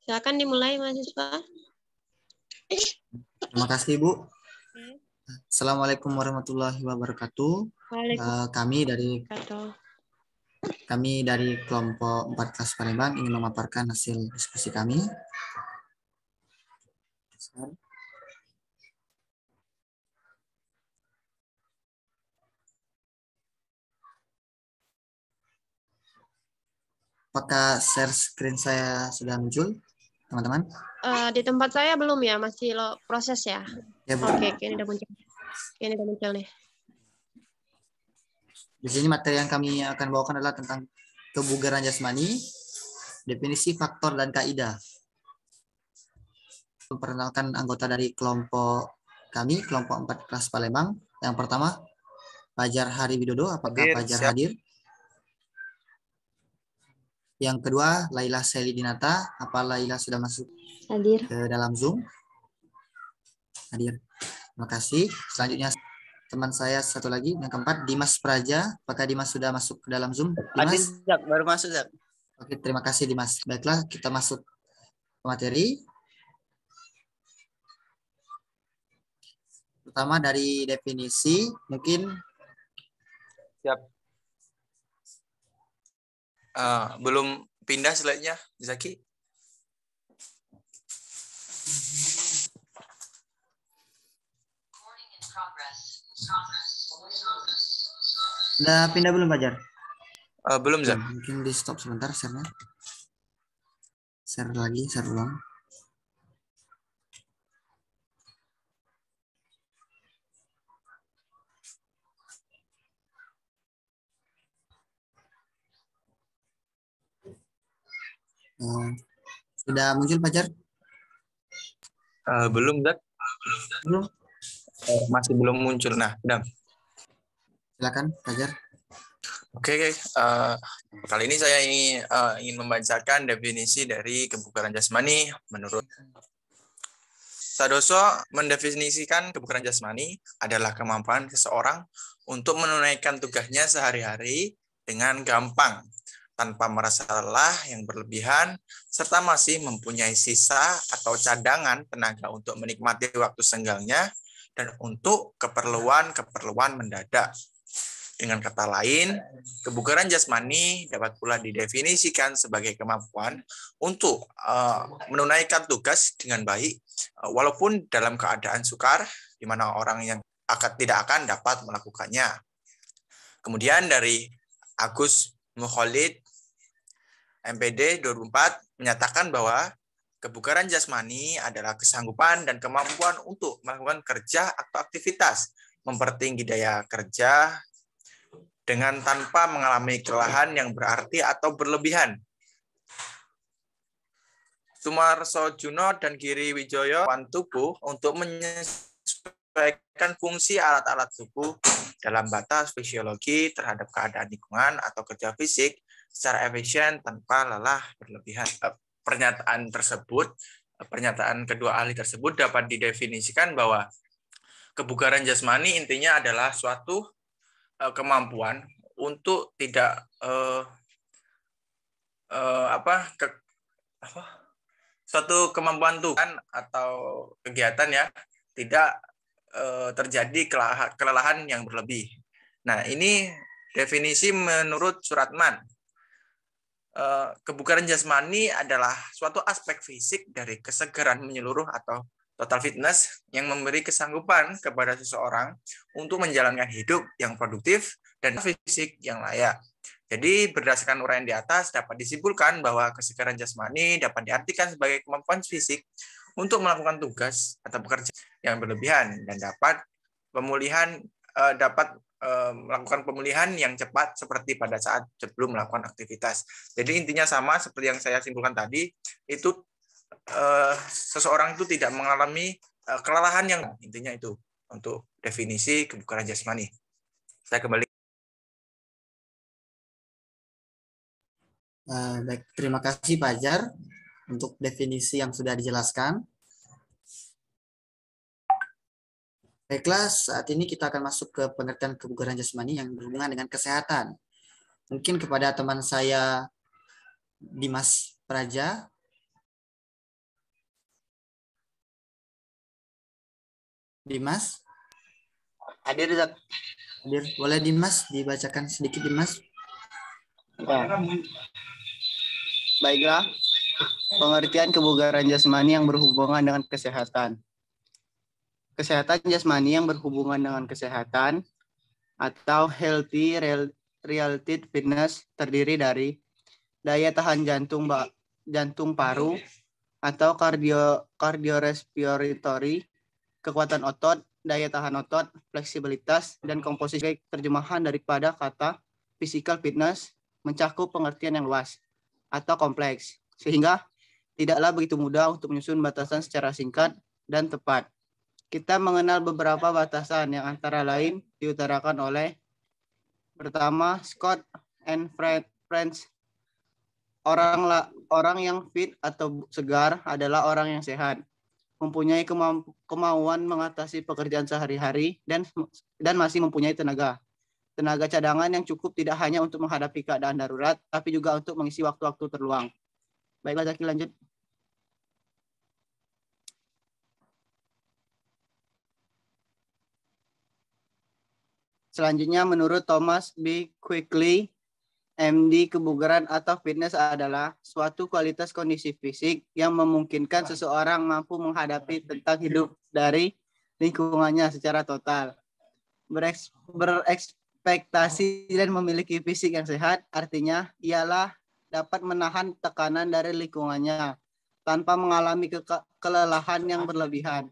Silakan dimulai mahasiswa. Terima kasih Ibu. Assalamualaikum warahmatullahi wabarakatuh. Kami dari kelompok 4 kelas Palembang ingin memaparkan hasil diskusi kami. Apakah share screen saya sudah muncul, teman-teman? Di tempat saya belum ya, masih proses ya. Ya, Bu. Oke, ini udah muncul. Ini udah muncul nih. Di sini materi yang kami akan bawakan adalah tentang kebugaran jasmani, definisi faktor dan kaidah. Memperkenalkan anggota dari kelompok kami, kelompok 4 kelas Palembang. Yang pertama, Fajar Hari Widodo. Apakah Fajar hadir? Yang kedua, Laila Seli Dinata. Apa Laila sudah masuk hadir ke dalam Zoom? Hadir. Terima kasih. Selanjutnya teman saya satu lagi, yang keempat, Dimas Praja. Apakah Dimas sudah masuk ke dalam Zoom? Dimas? Hadir, baru masuk, Zak. Oke, terima kasih Dimas. Baiklah, kita masuk ke materi. Pertama dari definisi, mungkin. Siap. Belum pindah slide-nya, Zaki. Udah pindah belum, Fajar? Belum, Zak. Mungkin di stop sebentar share-nya. Share lagi, share ulang. Sudah muncul, Fajar? Belum, Zak. Belum? Masih belum muncul. Nah, udah. Silakan, Fajar. Oke. Kali ini saya ingin membacakan definisi dari kebugaran jasmani menurut Sadoso. Mendefinisikan kebugaran jasmani adalah kemampuan seseorang untuk menunaikan tugasnya sehari-hari dengan gampang, tanpa merasa lelah yang berlebihan, serta masih mempunyai sisa atau cadangan tenaga untuk menikmati waktu senggangnya dan untuk keperluan mendadak. Dengan kata lain, kebugaran jasmani dapat pula didefinisikan sebagai kemampuan untuk menunaikan tugas dengan baik, walaupun dalam keadaan sukar, di mana orang yang tidak akan dapat melakukannya. Kemudian dari Agus Mukholid, MPD 2004, menyatakan bahwa kebugaran jasmani adalah kesanggupan dan kemampuan untuk melakukan kerja atau aktivitas, mempertinggi daya kerja, dengan tanpa mengalami kelelahan yang berarti atau berlebihan. Sumarso Juno dan Giri Wijoyo tubuh untuk menyesuaikan fungsi alat-alat tubuh dalam batas fisiologi terhadap keadaan lingkungan atau kerja fisik secara efisien tanpa lelah berlebihan. Pernyataan kedua ahli tersebut dapat didefinisikan bahwa kebugaran jasmani intinya adalah suatu kemampuan untuk tidak suatu kemampuan Tuhan atau kegiatan ya tidak terjadi kelelahan yang berlebih. Nah, ini definisi menurut Suratman. Kebugaran jasmani adalah suatu aspek fisik dari kesegaran menyeluruh atau total fitness yang memberi kesanggupan kepada seseorang untuk menjalankan hidup yang produktif dan fisik yang layak. Jadi berdasarkan uraian di atas dapat disimpulkan bahwa kesegaran jasmani dapat diartikan sebagai kemampuan fisik untuk melakukan tugas atau pekerjaan yang berlebihan dan dapat melakukan pemulihan yang cepat seperti pada saat sebelum melakukan aktivitas. Jadi intinya sama seperti yang saya simpulkan tadi, itu seseorang itu tidak mengalami kelelahan yang intinya itu untuk definisi kebugaran jasmani. Saya kembali. Baik, terima kasih Pak Fajar untuk definisi yang sudah dijelaskan. Baiklah, saat ini kita akan masuk ke pengertian kebugaran jasmani yang berhubungan dengan kesehatan. Mungkin kepada teman saya Dimas Praja. Dimas? Hadir, Zak. Hadir. Boleh Dimas dibacakan sedikit, Dimas? Ya. Baiklah, pengertian kebugaran jasmani yang berhubungan dengan kesehatan. Kesehatan jasmani yang berhubungan dengan kesehatan atau healthy related fitness terdiri dari daya tahan jantung paru atau cardiorespiratory, kekuatan otot, daya tahan otot, fleksibilitas, dan komposisi. Terjemahan daripada kata physical fitness mencakup pengertian yang luas atau kompleks, sehingga tidaklah begitu mudah untuk menyusun batasan secara singkat dan tepat. Kita mengenal beberapa batasan yang antara lain diutarakan oleh pertama Scott and Friends. Orang yang fit atau segar adalah orang yang sehat, mempunyai kemauan mengatasi pekerjaan sehari-hari dan masih mempunyai tenaga cadangan yang cukup tidak hanya untuk menghadapi keadaan darurat, tapi juga untuk mengisi waktu-waktu terluang. Baiklah, Zaki, lanjut. Selanjutnya, menurut Thomas B. Quigley, MD, kebugaran atau fitness adalah suatu kualitas kondisi fisik yang memungkinkan seseorang mampu menghadapi tentang hidup dari lingkungannya secara total. Berekspektasi dan memiliki fisik yang sehat, artinya ialah dapat menahan tekanan dari lingkungannya tanpa mengalami kelelahan yang berlebihan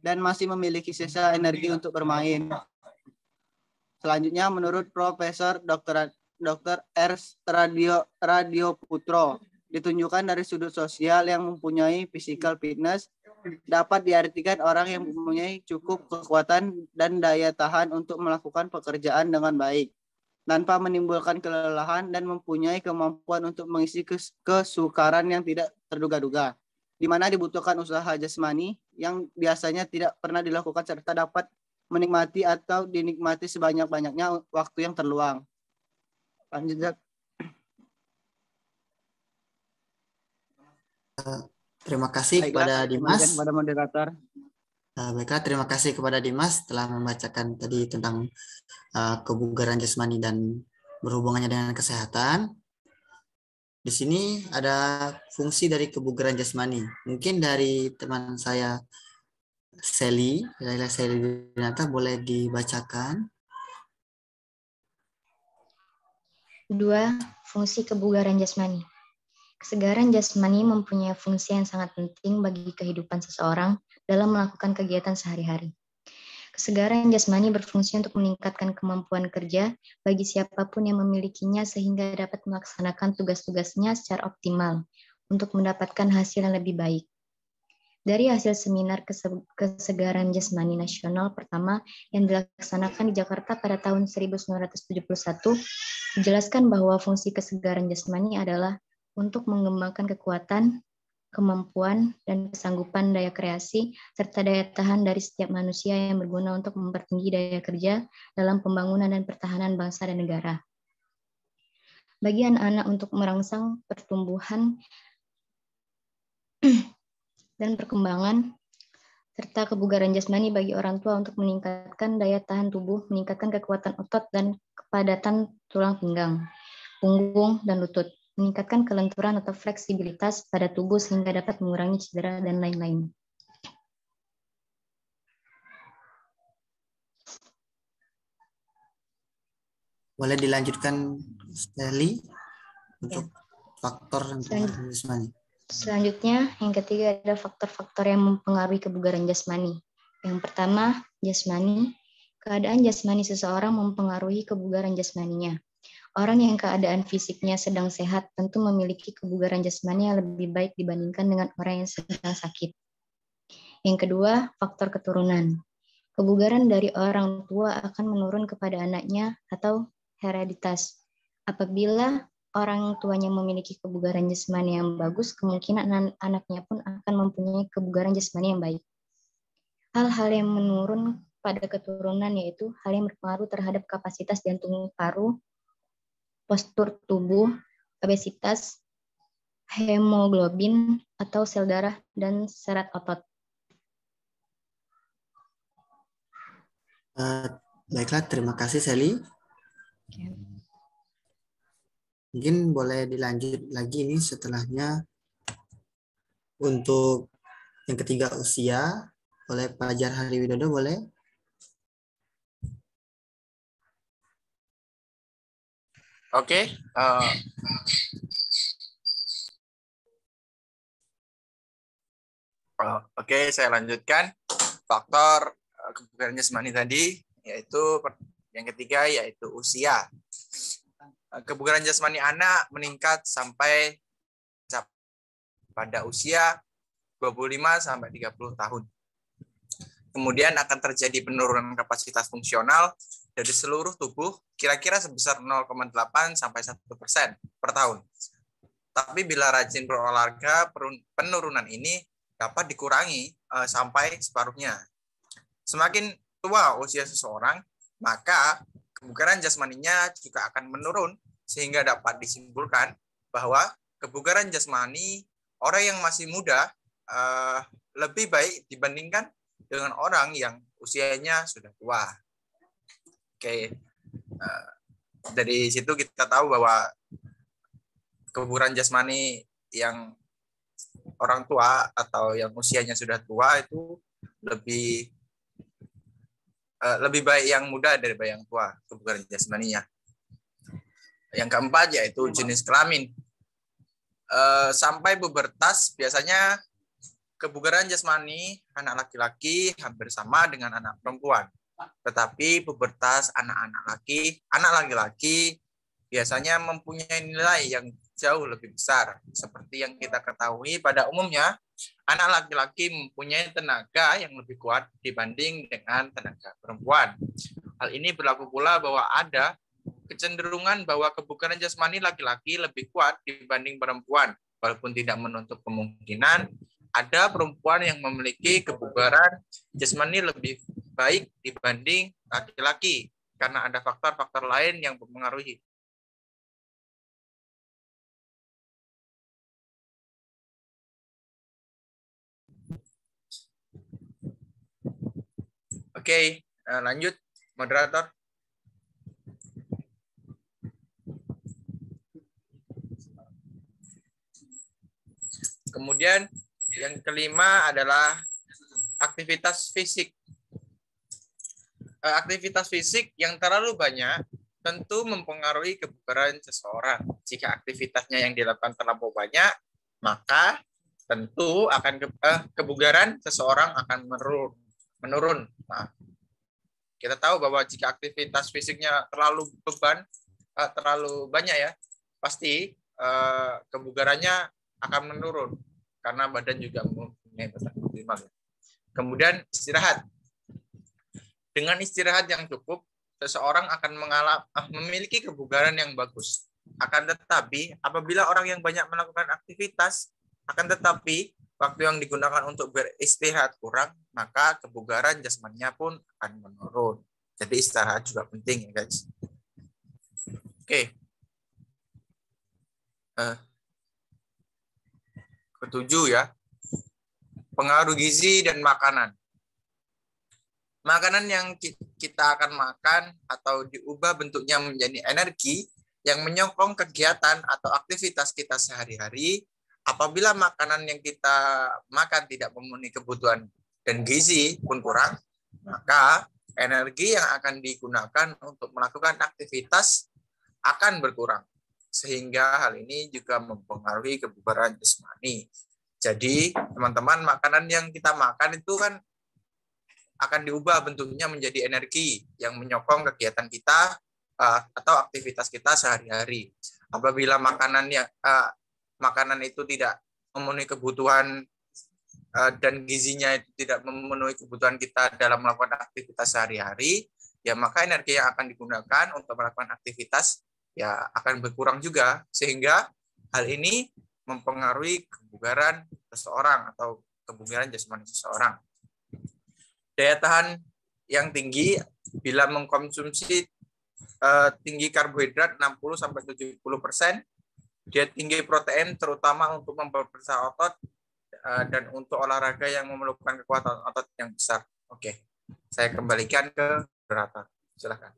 dan masih memiliki sisa energi untuk bermain. Selanjutnya, menurut Profesor Dr. R. Radio Putro, ditunjukkan dari sudut sosial yang mempunyai physical fitness dapat diartikan orang yang mempunyai cukup kekuatan dan daya tahan untuk melakukan pekerjaan dengan baik tanpa menimbulkan kelelahan dan mempunyai kemampuan untuk mengisi kesukaran yang tidak terduga-duga, di mana dibutuhkan usaha jasmani yang biasanya tidak pernah dilakukan serta dapat menikmati atau dinikmati sebanyak-banyaknya waktu yang terluang. Lanjut, Zak. Terima kasih kepada Dimas. Kepada moderator. Baiklah, terima kasih kepada Dimas telah membacakan tadi tentang kebugaran jasmani dan berhubungannya dengan kesehatan. Di sini ada fungsi dari kebugaran jasmani. Mungkin dari teman saya Sally Dinata boleh dibacakan. 2. Fungsi kebugaran jasmani. Kesegaran jasmani mempunyai fungsi yang sangat penting bagi kehidupan seseorang dalam melakukan kegiatan sehari-hari. Kesegaran jasmani berfungsi untuk meningkatkan kemampuan kerja bagi siapapun yang memilikinya sehingga dapat melaksanakan tugas-tugasnya secara optimal untuk mendapatkan hasil yang lebih baik. Dari hasil seminar kesegaran jasmani nasional pertama yang dilaksanakan di Jakarta pada tahun 1971, dijelaskan bahwa fungsi kesegaran jasmani adalah untuk mengembangkan kekuatan, kemampuan, dan kesanggupan daya kreasi, serta daya tahan dari setiap manusia yang berguna untuk mempertinggi daya kerja dalam pembangunan dan pertahanan bangsa dan negara. Bagi anak-anak untuk merangsang pertumbuhan dan perkembangan, serta kebugaran jasmani bagi orang tua untuk meningkatkan daya tahan tubuh, meningkatkan kekuatan otot dan kepadatan tulang pinggang, punggung, dan lutut, meningkatkan kelenturan atau fleksibilitas pada tubuh sehingga dapat mengurangi cedera, dan lain-lain. Boleh dilanjutkan, Sally, untuk faktor kebugaran jasmani. Selanjutnya, yang ketiga ada faktor-faktor yang mempengaruhi kebugaran jasmani. Yang pertama, jasmani. Keadaan jasmani seseorang mempengaruhi kebugaran jasmaninya. Orang yang keadaan fisiknya sedang sehat tentu memiliki kebugaran jasmani yang lebih baik dibandingkan dengan orang yang sedang sakit. Yang kedua, faktor keturunan. Kebugaran dari orang tua akan menurun kepada anaknya atau hereditas. Apabila orang tuanya memiliki kebugaran jasmani yang bagus, kemungkinan anaknya pun akan mempunyai kebugaran jasmani yang baik. Hal-hal yang menurun pada keturunan, yaitu hal yang berpengaruh terhadap kapasitas jantung paru, postur tubuh, obesitas, hemoglobin atau sel darah, dan serat otot. Baiklah, terima kasih Sally. Mungkin boleh dilanjut lagi nih setelahnya untuk yang ketiga usia oleh Fajar Hari Widodo, boleh? Oke, Oke, saya lanjutkan faktor kebugaran jasmani tadi, yaitu yang ketiga yaitu usia. Kebugaran jasmani anak meningkat sampai pada usia 25 sampai 30 tahun. Kemudian akan terjadi penurunan kapasitas fungsional dari seluruh tubuh kira-kira sebesar 0,8 sampai 1% per tahun. Tapi bila rajin berolahraga, penurunan ini dapat dikurangi sampai separuhnya. Semakin tua usia seseorang, maka kebugaran jasmaninya juga akan menurun, sehingga dapat disimpulkan bahwa kebugaran jasmani orang yang masih muda lebih baik dibandingkan dengan orang yang usianya sudah tua. Oke, dari situ kita tahu bahwa kebugaran jasmani yang orang tua atau yang usianya sudah tua itu lebih baik yang muda daripada yang tua kebugaran jasmaninya. Yang keempat yaitu jenis kelamin. Sampai pubertas biasanya kebugaran jasmani anak laki-laki hampir sama dengan anak perempuan. Tetapi pubertas anak laki-laki biasanya mempunyai nilai yang jauh lebih besar. Seperti yang kita ketahui pada umumnya, anak laki-laki mempunyai tenaga yang lebih kuat dibanding dengan tenaga perempuan. Hal ini berlaku pula bahwa ada kecenderungan bahwa kebugaran jasmani laki-laki lebih kuat dibanding perempuan. Walaupun tidak menutup kemungkinan ada perempuan yang memiliki kebugaran jasmani lebih baik dibanding laki-laki karena ada faktor-faktor lain yang mempengaruhi. Oke, lanjut moderator. Kemudian yang kelima adalah aktivitas fisik. Aktivitas fisik yang terlalu banyak tentu mempengaruhi kebugaran seseorang. Jika aktivitasnya yang dilakukan terlalu banyak, maka tentu akan kebugaran seseorang akan menurun. Nah, kita tahu bahwa jika aktivitas fisiknya terlalu terlalu banyak ya, pasti kebugarannya akan menurun karena badan juga mempunyai batas maksimal. Kemudian istirahat. Dengan istirahat yang cukup, seseorang akan memiliki kebugaran yang bagus. Akan tetapi, apabila orang yang banyak melakukan aktivitas, waktu yang digunakan untuk beristirahat kurang, maka kebugaran jasmaninya pun akan menurun. Jadi istirahat juga penting ya guys. Oke. Ketujuh ya, pengaruh gizi dan makanan. Makanan yang kita akan makan atau diubah bentuknya menjadi energi yang menyokong kegiatan atau aktivitas kita sehari-hari. Apabila makanan yang kita makan tidak memenuhi kebutuhan dan gizi pun kurang, maka energi yang akan digunakan untuk melakukan aktivitas akan berkurang. Sehingga hal ini juga mempengaruhi kebugaran jasmani. Jadi, teman-teman, makanan yang kita makan itu kan akan diubah bentuknya menjadi energi yang menyokong kegiatan kita atau aktivitas kita sehari-hari. Apabila makanan itu tidak memenuhi kebutuhan dan gizinya itu tidak memenuhi kebutuhan kita dalam melakukan aktivitas sehari-hari, ya maka energi yang akan digunakan untuk melakukan aktivitas ya akan berkurang juga, sehingga hal ini mempengaruhi kebugaran seseorang atau kebugaran jasmani seseorang. Daya tahan yang tinggi bila mengkonsumsi tinggi karbohidrat 60-70%, dia tinggi protein terutama untuk memperbesar otot dan untuk olahraga yang memerlukan kekuatan otot yang besar. Oke, saya kembalikan ke moderator. Silakan.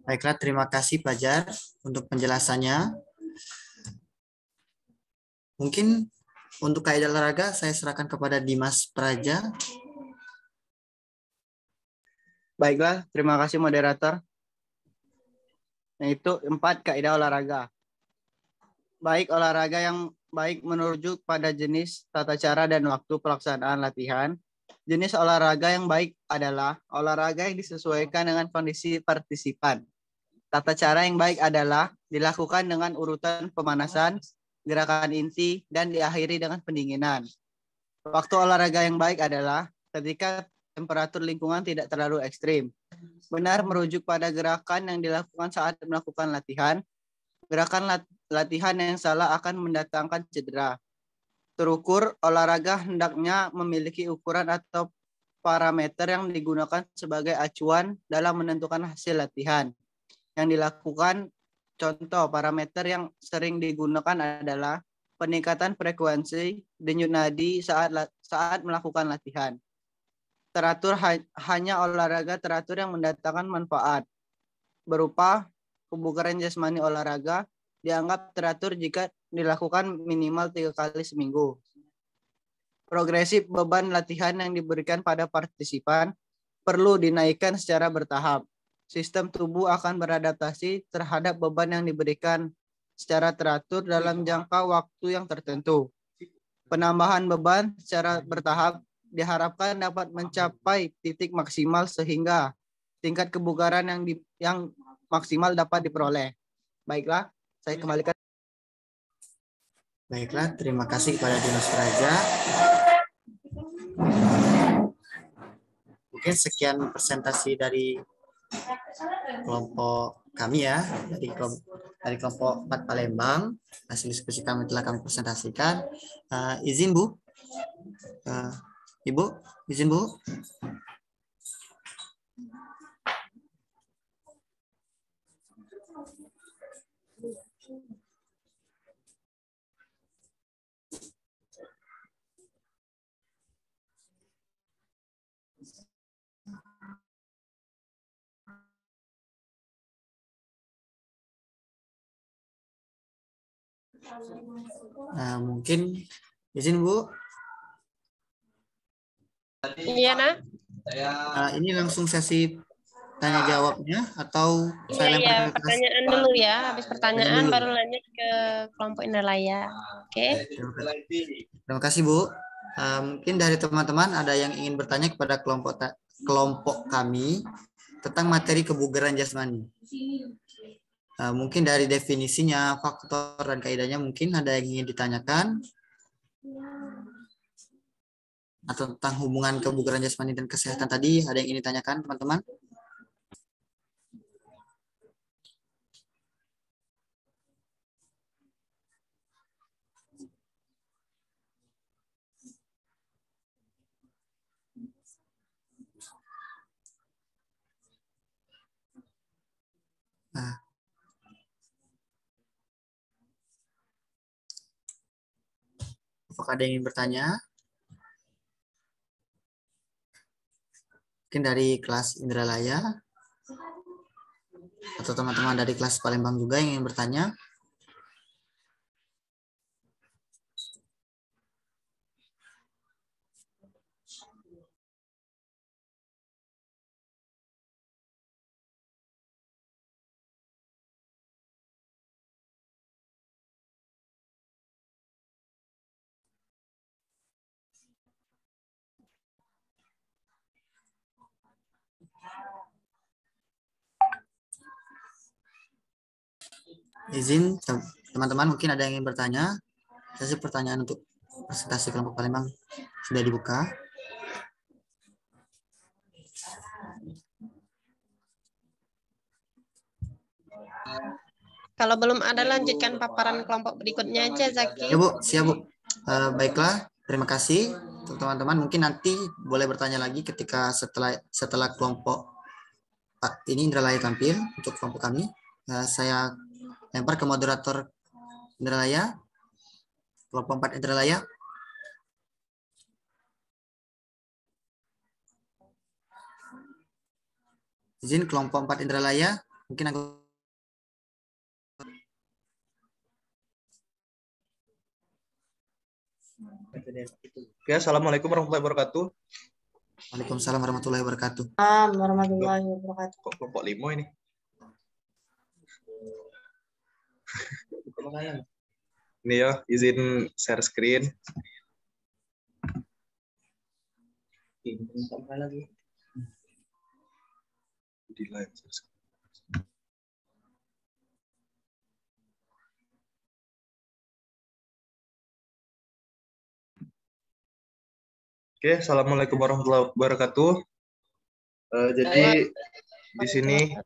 Baiklah, terima kasih Fajar untuk penjelasannya. Mungkin untuk kaidah olahraga saya serahkan kepada Dimas Praja. Baiklah, terima kasih moderator. Yaitu 4 kaidah olahraga. Baik olahraga yang baik merujuk pada jenis, tata cara, dan waktu pelaksanaan latihan. Jenis olahraga yang baik adalah olahraga yang disesuaikan dengan kondisi partisipan. Tata cara yang baik adalah dilakukan dengan urutan pemanasan, gerakan inti, dan diakhiri dengan pendinginan. Waktu olahraga yang baik adalah ketika temperatur lingkungan tidak terlalu ekstrim. Benar merujuk pada gerakan yang dilakukan saat melakukan latihan. Gerakan latihan yang salah akan mendatangkan cedera. Terukur, olahraga hendaknya memiliki ukuran atau parameter yang digunakan sebagai acuan dalam menentukan hasil latihan. Yang dilakukan, contoh parameter yang sering digunakan adalah peningkatan frekuensi denyut nadi saat melakukan latihan. Teratur hanya olahraga teratur yang mendatangkan manfaat. Berupa kebugaran jasmani olahraga dianggap teratur jika dilakukan minimal 3 kali seminggu. Progresif beban latihan yang diberikan pada partisipan perlu dinaikkan secara bertahap. Sistem tubuh akan beradaptasi terhadap beban yang diberikan secara teratur dalam jangka waktu yang tertentu. Penambahan beban secara bertahap diharapkan dapat mencapai titik maksimal sehingga tingkat kebugaran yang maksimal dapat diperoleh. Baiklah, saya kembalikan. Baiklah, terima kasih kepada Dimas Praja. Mungkin sekian presentasi dari kelompok kami ya, dari kelompok 4 Palembang. Hasil diskusi kami telah kami presentasikan. Izin Bu, Ibu, izin Bu. Mungkin izin Bu. Iya, Nak. Ini langsung sesi tanya jawabnya atau saya lempar Iya, ke kelas? pertanyaan dulu ya. Habis pertanyaan dulu. baru lanjut ke kelompok Indralaya. Oke. Terima kasih Bu. Mungkin dari teman-teman ada yang ingin bertanya kepada kelompok kami tentang materi kebugaran jasmani. Mungkin dari definisinya, faktor, dan kaidahnya mungkin ada yang ingin ditanyakan. Atau tentang hubungan kebugaran jasmani dan kesehatan tadi, ada yang ingin ditanyakan teman-teman? Apakah ada yang ingin bertanya? Mungkin dari kelas Indralaya atau teman-teman dari kelas Palembang juga yang ingin bertanya. Izin teman-teman, mungkin ada yang ingin bertanya. Sesi pertanyaan untuk presentasi kelompok Palembang sudah dibuka. Kalau belum ada, lanjutkan paparan kelompok berikutnya aja, Zaki. Ya Bu, siap Bu. Baiklah, terima kasih untuk teman-teman. Mungkin nanti boleh bertanya lagi ketika setelah kelompok ini Indralaya tampil untuk kelompok kami. Saya lempar ke moderator Indralaya, kelompok 4 Indralaya. Izin kelompok 4 Indralaya, mungkin aku. Oke, assalamualaikum warahmatullahi wabarakatuh. Waalaikumsalam warahmatullahi wabarakatuh. Warahmatullahi wabarakatuh. Kok kelompok 5 ini? Ini ya, izin share screen. Di live share screen. Oke, assalamualaikum warahmatullahi wabarakatuh. Jadi di sini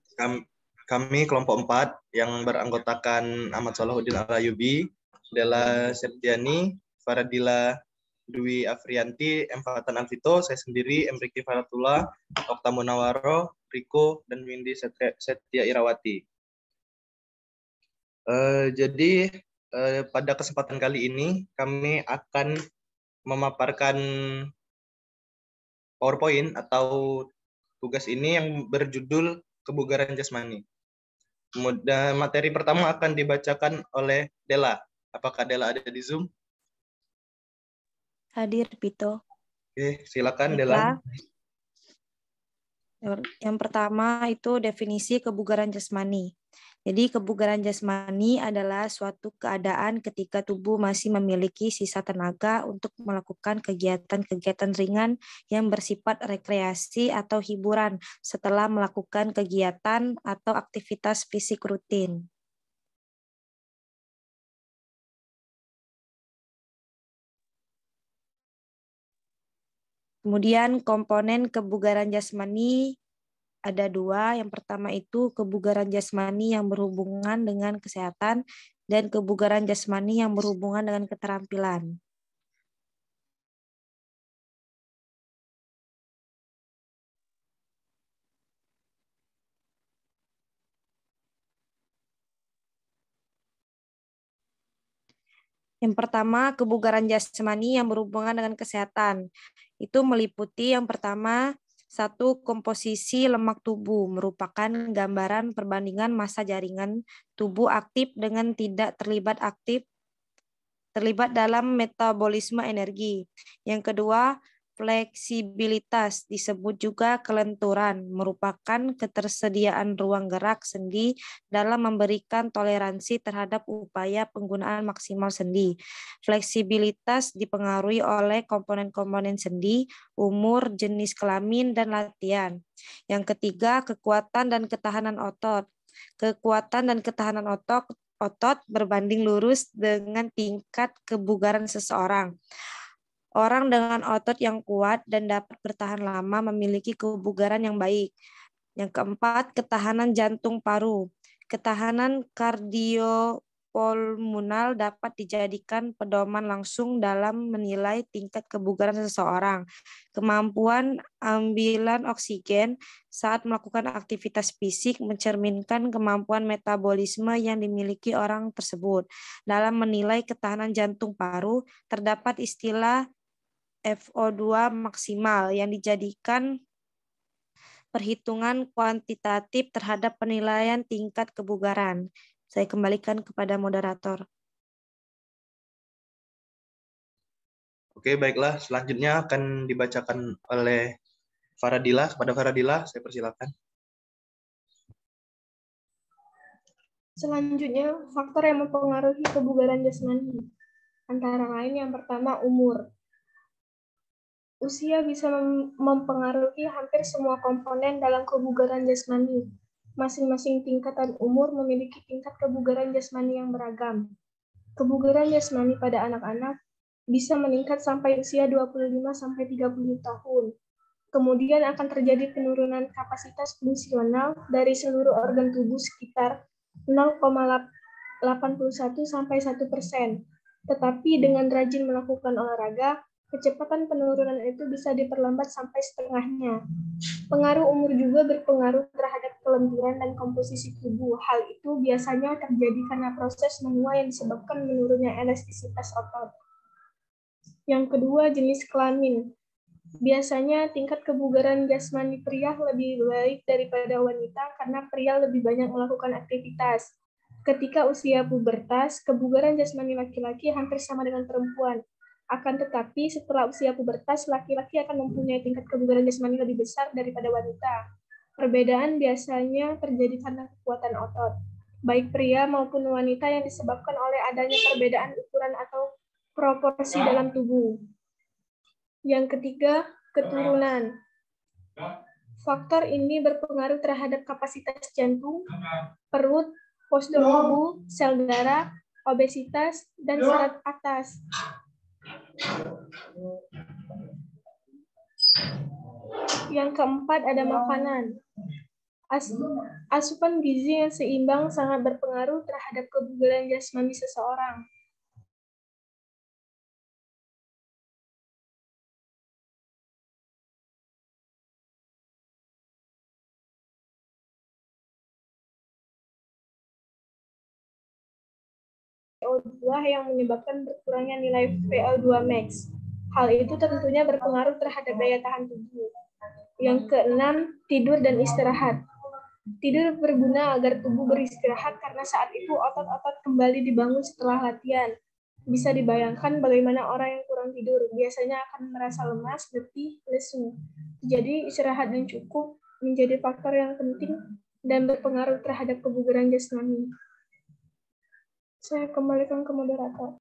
kami kelompok 4 yang beranggotakan Ahmad Salahuddin Al-Ayyubi, Della Septiani, Faradila Dwi Afrianti, M. Fatan Alvito, saya sendiri, M. Riki Faratullah, Okta Munawaro, Riko, dan Windy Setia Irawati. Jadi pada kesempatan kali ini kami akan memaparkan PowerPoint atau tugas ini yang berjudul kebugaran jasmani. Kemudian materi pertama akan dibacakan oleh Della. Apakah Della ada di Zoom? Hadir, Pito. Oke, silakan Della. Yang pertama itu definisi kebugaran jasmani. Jadi kebugaran jasmani adalah suatu keadaan ketika tubuh masih memiliki sisa tenaga untuk melakukan kegiatan-kegiatan ringan yang bersifat rekreasi atau hiburan setelah melakukan kegiatan atau aktivitas fisik rutin. Kemudian komponen kebugaran jasmani ada 2. Yang pertama itu kebugaran jasmani yang berhubungan dengan kesehatan dan kebugaran jasmani yang berhubungan dengan keterampilan. Yang pertama, kebugaran jasmani yang berhubungan dengan kesehatan. Itu meliputi yang pertama, 1. Komposisi lemak tubuh merupakan gambaran perbandingan massa jaringan tubuh aktif dengan tidak terlibat dalam metabolisme energi. Yang kedua, fleksibilitas disebut juga kelenturan, merupakan ketersediaan ruang gerak sendi dalam memberikan toleransi terhadap upaya penggunaan maksimal sendi. Fleksibilitas dipengaruhi oleh komponen-komponen sendi, umur, jenis kelamin, dan latihan. Yang ketiga, kekuatan dan ketahanan otot. Kekuatan dan ketahanan otot berbanding lurus dengan tingkat kebugaran seseorang. Orang dengan otot yang kuat dan dapat bertahan lama memiliki kebugaran yang baik. Yang keempat, ketahanan jantung paru. Ketahanan kardiopulmonal dapat dijadikan pedoman langsung dalam menilai tingkat kebugaran seseorang. Kemampuan ambilan oksigen saat melakukan aktivitas fisik mencerminkan kemampuan metabolisme yang dimiliki orang tersebut. Dalam menilai ketahanan jantung paru, terdapat istilah FO2 maksimal yang dijadikan perhitungan kuantitatif terhadap penilaian tingkat kebugaran. Saya kembalikan kepada moderator. Oke, baiklah. Selanjutnya akan dibacakan oleh Faradila. Kepada Faradila, saya persilakan. Selanjutnya, faktor yang mempengaruhi kebugaran jasmani. Antara lain yang pertama, umur. Usia bisa mempengaruhi hampir semua komponen dalam kebugaran jasmani. Masing-masing tingkatan umur memiliki tingkat kebugaran jasmani yang beragam. Kebugaran jasmani pada anak-anak bisa meningkat sampai usia 25-30 tahun. Kemudian akan terjadi penurunan kapasitas fungsional dari seluruh organ tubuh sekitar 0,8 81-1%. Tetapi dengan rajin melakukan olahraga, kecepatan penurunan itu bisa diperlambat sampai setengahnya. Pengaruh umur juga berpengaruh terhadap kelenturan dan komposisi tubuh. Hal itu biasanya terjadi karena proses menua yang disebabkan menurunnya elastisitas otot. Yang kedua, jenis kelamin. Biasanya tingkat kebugaran jasmani pria lebih baik daripada wanita karena pria lebih banyak melakukan aktivitas. Ketika usia pubertas, kebugaran jasmani laki-laki hampir sama dengan perempuan. Akan tetapi, setelah usia pubertas, laki-laki akan mempunyai tingkat kebugaran jasmani lebih besar daripada wanita. Perbedaan biasanya terjadi karena kekuatan otot, baik pria maupun wanita, yang disebabkan oleh adanya perbedaan ukuran atau proporsi dalam tubuh. Yang ketiga, keturunan. Faktor ini berpengaruh terhadap kapasitas jantung, perut, postur tubuh, sel darah, obesitas, dan serat atas. Yang keempat, ada makanan. Asupan gizi yang seimbang sangat berpengaruh terhadap kebugaran jasmani seseorang. VO2 yang menyebabkan berkurangnya nilai VO2 max. Hal itu tentunya berpengaruh terhadap daya tahan tubuh. Yang keenam, tidur dan istirahat. Tidur berguna agar tubuh beristirahat karena saat itu otot-otot kembali dibangun setelah latihan. Bisa dibayangkan bagaimana orang yang kurang tidur biasanya akan merasa lemas, letih, lesu. Jadi istirahat yang cukup menjadi faktor yang penting dan berpengaruh terhadap kebugaran jasmani. Saya kembalikan ke moderator.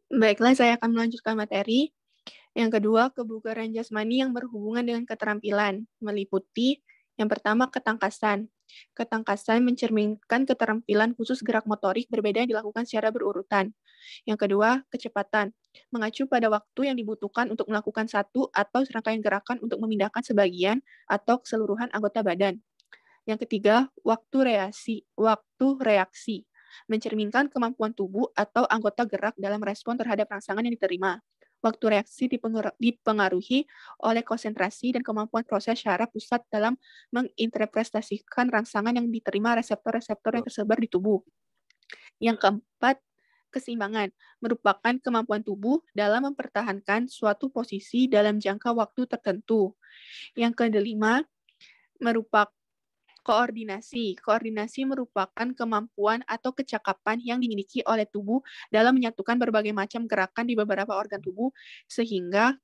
Baiklah, saya akan melanjutkan materi. Yang kedua, kebugaran jasmani yang berhubungan dengan keterampilan, meliputi yang pertama, ketangkasan. Ketangkasan mencerminkan keterampilan khusus gerak motorik berbeda yang dilakukan secara berurutan. Yang kedua, kecepatan. Mengacu pada waktu yang dibutuhkan untuk melakukan satu atau serangkaian gerakan untuk memindahkan sebagian atau keseluruhan anggota badan. Yang ketiga, waktu reaksi. Mencerminkan kemampuan tubuh atau anggota gerak dalam respon terhadap rangsangan yang diterima. Waktu reaksi dipengaruhi oleh konsentrasi dan kemampuan proses syaraf pusat dalam menginterpretasikan rangsangan yang diterima reseptor-reseptor yang tersebar di tubuh. Yang keempat, keseimbangan. Merupakan kemampuan tubuh dalam mempertahankan suatu posisi dalam jangka waktu tertentu. Yang kelima, merupakan koordinasi. Koordinasi merupakan kemampuan atau kecakapan yang dimiliki oleh tubuh dalam menyatukan berbagai macam gerakan di beberapa organ tubuh sehingga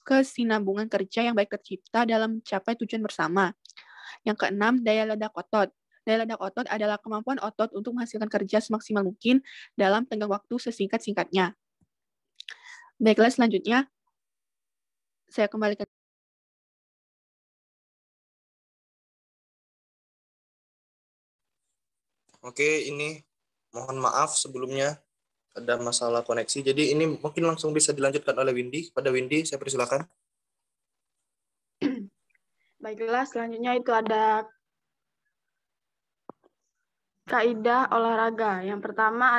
kesinambungan kerja yang baik tercipta dalam mencapai tujuan bersama. Yang keenam, daya ledak otot. Daya ledak otot adalah kemampuan otot untuk menghasilkan kerja semaksimal mungkin dalam tenggang waktu sesingkat-singkatnya. Baiklah, selanjutnya saya kembalikan. Oke, ini mohon maaf sebelumnya ada masalah koneksi. Jadi ini mungkin langsung bisa dilanjutkan oleh Windy. Pada Windy, saya persilakan. Baiklah, selanjutnya itu ada kaidah olahraga. Yang pertama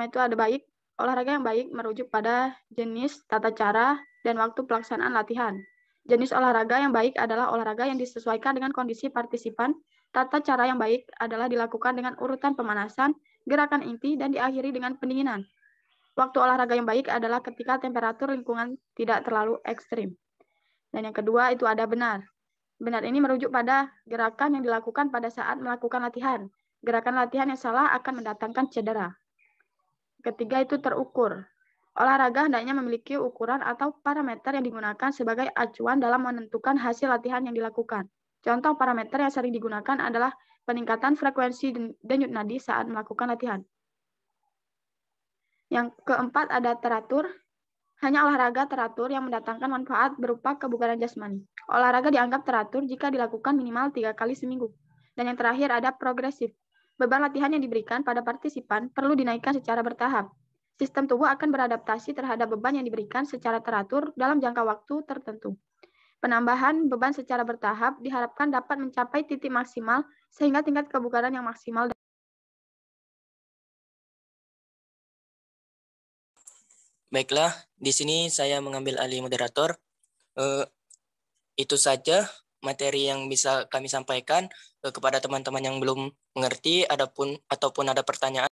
itu ada baik. Olahraga yang baik merujuk pada jenis, tata cara, dan waktu pelaksanaan latihan. Jenis olahraga yang baik adalah olahraga yang disesuaikan dengan kondisi partisipan. Tata cara yang baik adalah dilakukan dengan urutan pemanasan, gerakan inti, dan diakhiri dengan pendinginan. Waktu olahraga yang baik adalah ketika temperatur lingkungan tidak terlalu ekstrim. Dan yang kedua itu ada benar. Benar ini merujuk pada gerakan yang dilakukan pada saat melakukan latihan. Gerakan latihan yang salah akan mendatangkan cedera. Ketiga itu terukur. Olahraga hendaknya memiliki ukuran atau parameter yang digunakan sebagai acuan dalam menentukan hasil latihan yang dilakukan. Contoh parameter yang sering digunakan adalah peningkatan frekuensi denyut nadi saat melakukan latihan. Yang keempat ada teratur. Hanya olahraga teratur yang mendatangkan manfaat berupa kebugaran jasmani. Olahraga dianggap teratur jika dilakukan minimal 3 kali seminggu. Dan yang terakhir ada progresif. Beban latihan yang diberikan pada partisipan perlu dinaikkan secara bertahap. Sistem tubuh akan beradaptasi terhadap beban yang diberikan secara teratur dalam jangka waktu tertentu. Penambahan beban secara bertahap diharapkan dapat mencapai titik maksimal sehingga tingkat kebugaran yang maksimal. Baiklah, di sini saya mengambil alih moderator. Itu saja materi yang bisa kami sampaikan. Kepada teman-teman yang belum mengerti ataupun ada pertanyaan.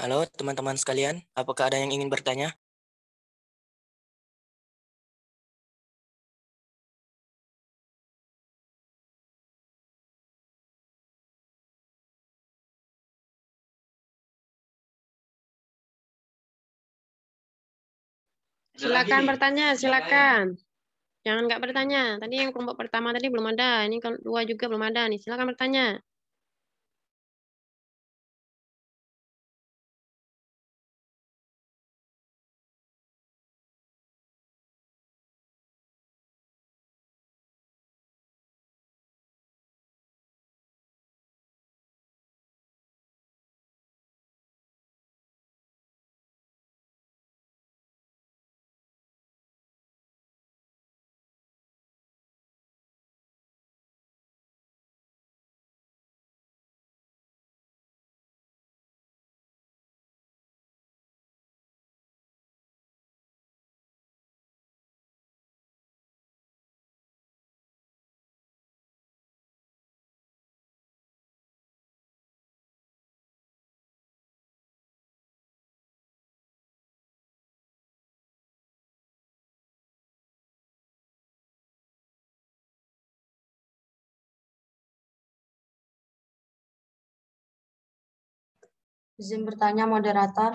Halo teman-teman sekalian, apakah ada yang ingin bertanya? Silakan bertanya, silakan. Jangan nggak bertanya. Tadi yang kelompok pertama tadi belum ada. Ini kalau dua juga belum ada nih. Silakan bertanya. Izin bertanya moderator.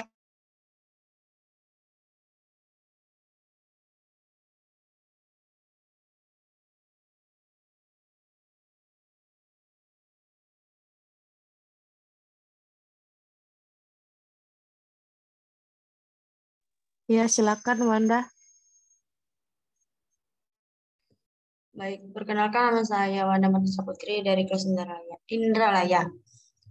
Ya, silakan Wanda. Baik, perkenalkan nama saya Wanda Martisa Putri dari kelas Indralaya.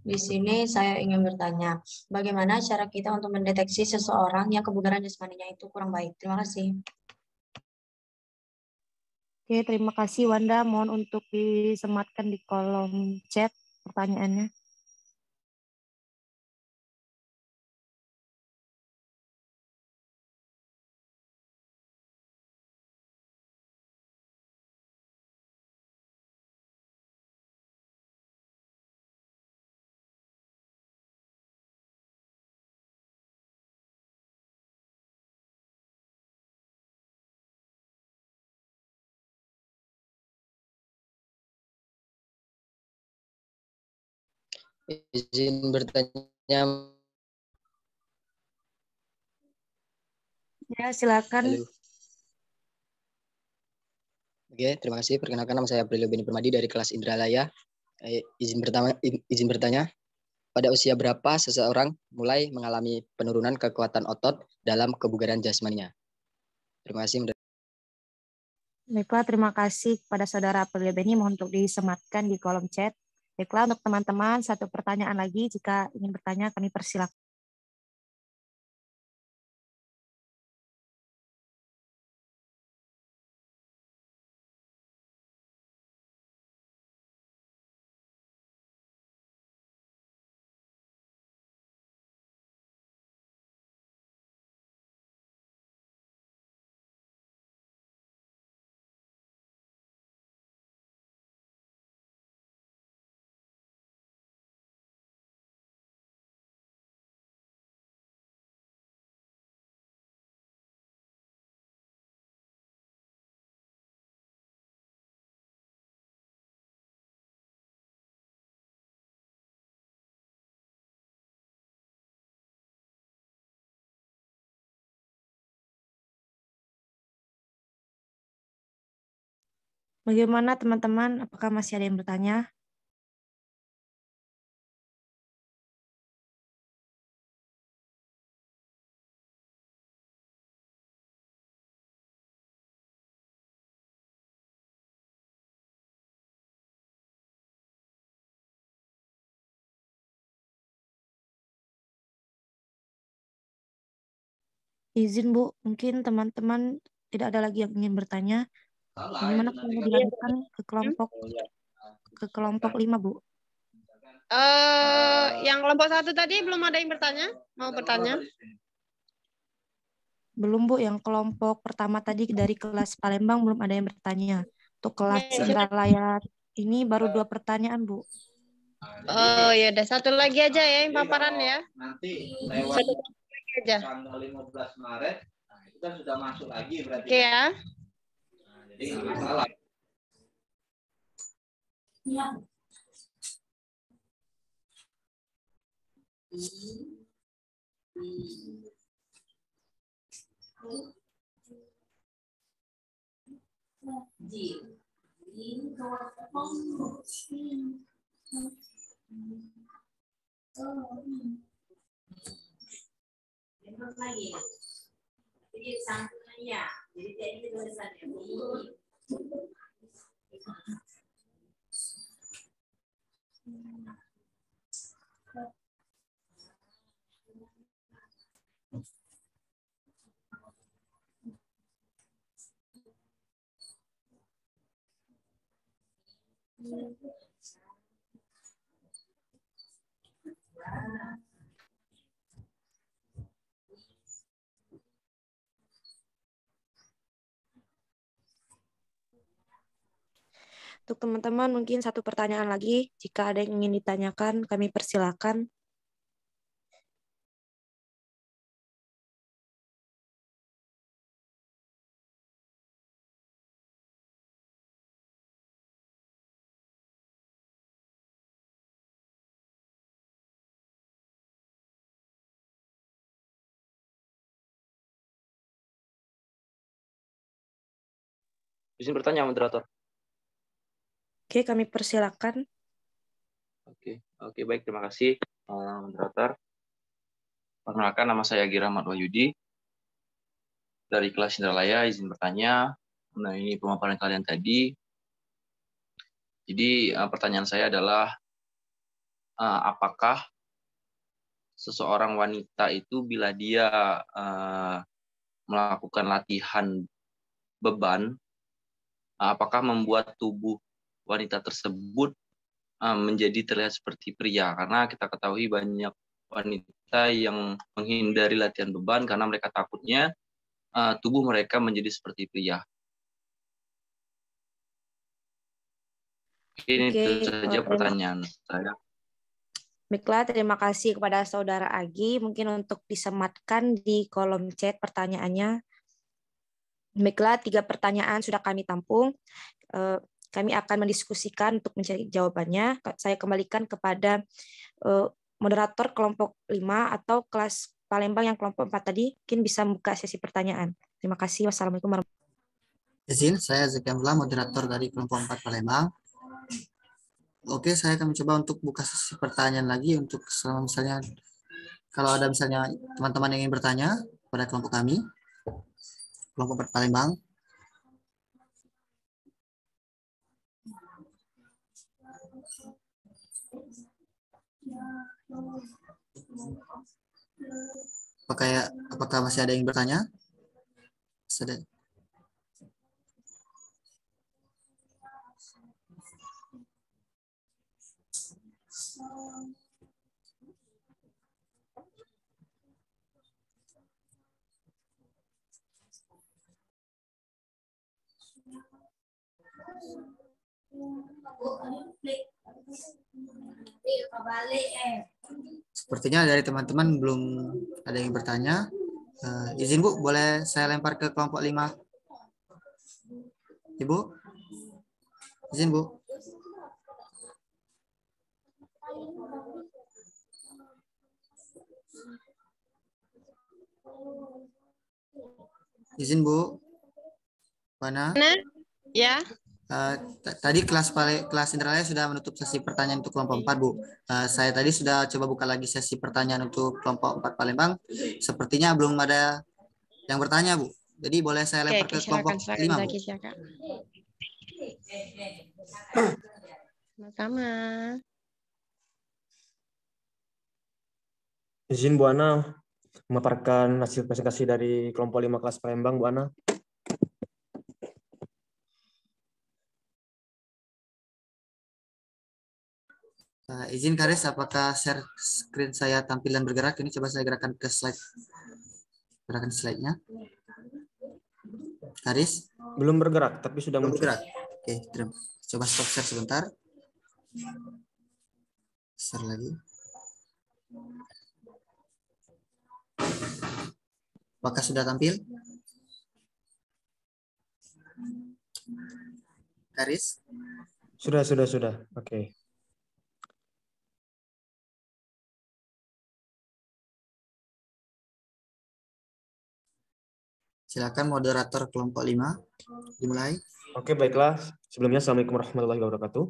Di sini saya ingin bertanya, bagaimana cara kita untuk mendeteksi seseorang yang kebugaran jasmaninya itu kurang baik? Terima kasih. Oke, terima kasih Wanda. Mohon untuk disematkan di kolom chat pertanyaannya. Izin bertanya. Ya, silakan. Halo. Oke, terima kasih. Perkenalkan nama saya Aprilio Beni Permadi dari kelas Indralaya. Izin bertanya, pada usia berapa seseorang mulai mengalami penurunan kekuatan otot dalam kebugaran jasmaninya? Terima kasih. Baiklah, terima kasih kepada Saudara Aprilio Beni. Mohon untuk disematkan di kolom chat. Baiklah, untuk teman-teman, satu pertanyaan lagi. Jika ingin bertanya, kami persilakan. Bagaimana teman-teman? Apakah masih ada yang bertanya? Izin Bu, mungkin teman-teman tidak ada lagi yang ingin bertanya. Bagaimana kalau dilanjutkan ke kelompok 5, Bu? Yang kelompok 1 tadi belum ada yang bertanya? Mau bertanya? Belum, Bu. Yang kelompok pertama tadi dari kelas Palembang belum ada yang bertanya. Untuk kelas Indralaya ini baru 2 pertanyaan, Bu. Oh ya udah, satu lagi aja ya yang paparan ya. Nanti Satu lagi aja. tanggal 15 Maret, nah itu kan sudah masuk lagi berarti. Oke ya. Nah, jadi nggak masalah. Ya. Untuk teman-teman mungkin satu pertanyaan lagi. Jika ada yang ingin ditanyakan, kami persilakan. Izin bertanya, moderator. Oke, kami persilakan. Oke, baik, terima kasih, moderator. Perkenalkan, nama saya Agi Rahmat Wahyudi dari kelas Indralaya. Izin bertanya, nah ini pemaparan kalian tadi. Jadi pertanyaan saya adalah, apakah seseorang wanita itu bila dia melakukan latihan beban, apakah membuat tubuh wanita tersebut menjadi terlihat seperti pria? Karena kita ketahui banyak wanita yang menghindari latihan beban karena mereka takutnya tubuh mereka menjadi seperti pria. Ini itu saja pertanyaan saya. Baiklah, terima kasih kepada Saudara Agi. Mungkin untuk disematkan di kolom chat pertanyaannya. Baiklah, 3 pertanyaan sudah kami tampung. Kami akan mendiskusikan untuk mencari jawabannya. Saya kembalikan kepada moderator kelompok 5 atau kelas Palembang yang kelompok 4 tadi. Mungkin bisa membuka sesi pertanyaan. Terima kasih. Wassalamualaikum warahmatullahi wabarakatuh. Izin, saya Zekianullah, moderator dari kelompok 4 Palembang. Oke, saya akan mencoba untuk buka sesi pertanyaan lagi untuk misalnya kalau ada misalnya teman-teman yang ingin bertanya pada kelompok kami. Kelompok 4 Palembang. Apakah masih ada yang bertanya? Sudah. Sepertinya dari teman-teman belum ada yang bertanya. Izin Bu, boleh saya lempar ke kelompok 5? Ibu? Izin Bu. Izin Bu. Mana? Ya. Tadi kelas Indralaya sudah menutup sesi pertanyaan untuk kelompok 4, Bu. Saya tadi sudah coba buka lagi sesi pertanyaan untuk kelompok 4 Palembang. Sepertinya belum ada yang bertanya, Bu. Jadi boleh saya lempar ke kelompok 5, Bu. Silakan. Sama-sama. Izin Bu Ana memaparkan hasil presentasi dari kelompok 5 kelas Palembang, Bu Ana. Izin Karis, apakah share screen saya tampil dan bergerak? Ini coba saya gerakan ke slide. Gerakan slide-nya. Karis? Belum bergerak, tapi sudah Belum muncul. bergerak. Oke, coba stop share sebentar. Share lagi. Apakah sudah tampil? Karis? Sudah. Oke. Silakan moderator kelompok 5 dimulai. Oke, baiklah. Sebelumnya Assalamualaikum warahmatullahi wabarakatuh.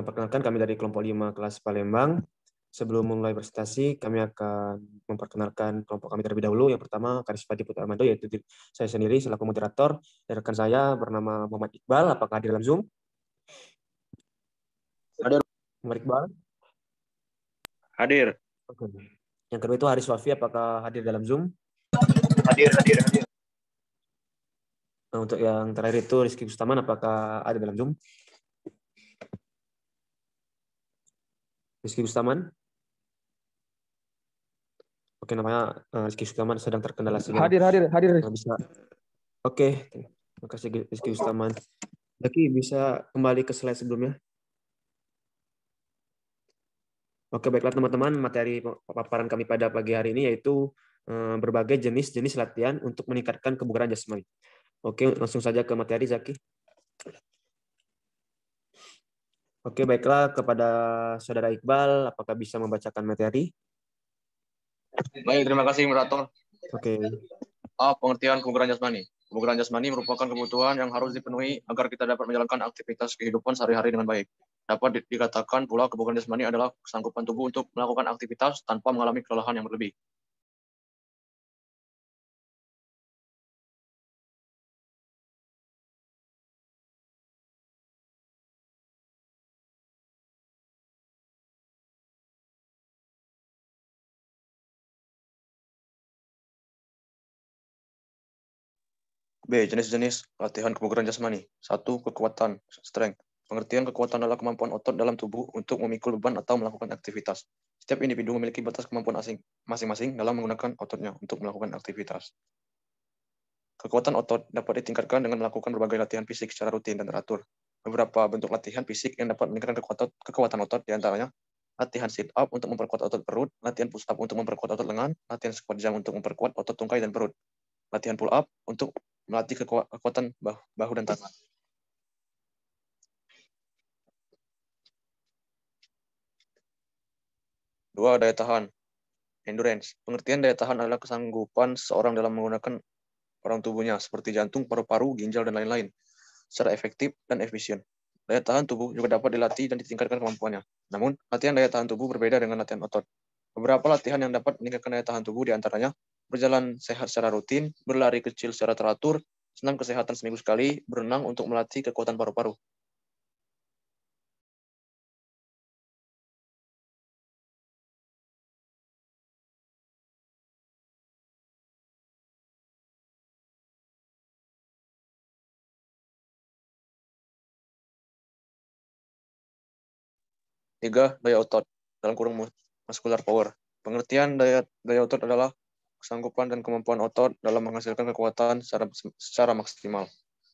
Perkenalkan kami dari kelompok 5 kelas Palembang. Sebelum mulai presentasi, kami akan memperkenalkan kelompok kami terlebih dahulu. Yang pertama, Karis Fadi Putra Armando, yaitu saya sendiri selaku moderator. Dan rekan saya bernama Muhammad Iqbal. Apakah hadir dalam Zoom? Hadir. Muhammad Iqbal? Hadir. Oke. Yang kedua itu Haris Wafi, apakah hadir dalam Zoom? Hadir. Nah, untuk yang terakhir itu Rizky Bustaman, apakah ada dalam Zoom? Rizky Bustaman? Oke, namanya Rizky Bustaman sedang terkendala sinyal. Hadir. Bisa. Oke, terima kasih Rizky Bustaman. Zaki, bisa kembali ke slide sebelumnya? Oke, baiklah teman-teman, materi paparan kami pada pagi hari ini yaitu berbagai jenis-jenis latihan untuk meningkatkan kebugaran jasmani. Oke, langsung saja ke materi, Zaki. Oke, baiklah, kepada Saudara Iqbal, apakah bisa membacakan materi? Baik, terima kasih moderator. Oke. Pengertian kebugaran jasmani. Kebugaran jasmani merupakan kebutuhan yang harus dipenuhi agar kita dapat menjalankan aktivitas kehidupan sehari-hari dengan baik. Dapat dikatakan pula kebugaran jasmani adalah kesanggupan tubuh untuk melakukan aktivitas tanpa mengalami kelelahan yang berlebih. B. Jenis-jenis latihan kebugaran jasmani. 1. Kekuatan, strength. Pengertian kekuatan adalah kemampuan otot dalam tubuh untuk memikul beban atau melakukan aktivitas. Setiap individu memiliki batas kemampuan masing-masing dalam menggunakan ototnya untuk melakukan aktivitas. Kekuatan otot dapat ditingkatkan dengan melakukan berbagai latihan fisik secara rutin dan teratur. Beberapa bentuk latihan fisik yang dapat meningkatkan kekuatan otot diantaranya latihan sit up untuk memperkuat otot perut, latihan push up untuk memperkuat otot lengan, latihan squat jump untuk memperkuat otot tungkai dan perut, latihan pull up untuk melatih kekuatan bahu dan tangan. Dua, daya tahan, endurance. Pengertian daya tahan adalah kesanggupan seseorang dalam menggunakan orang tubuhnya seperti jantung, paru-paru, ginjal, dan lain-lain secara efektif dan efisien. Daya tahan tubuh juga dapat dilatih dan ditingkatkan kemampuannya. Namun, latihan daya tahan tubuh berbeda dengan latihan otot. Beberapa latihan yang dapat meningkatkan daya tahan tubuh diantaranya berjalan sehat secara rutin, berlari kecil secara teratur, senam kesehatan seminggu sekali, berenang untuk melatih kekuatan paru-paru. Tiga, daya otot, dalam kurung muscular power. Pengertian daya otot adalah kesanggupan dan kemampuan otot dalam menghasilkan kekuatan secara maksimal,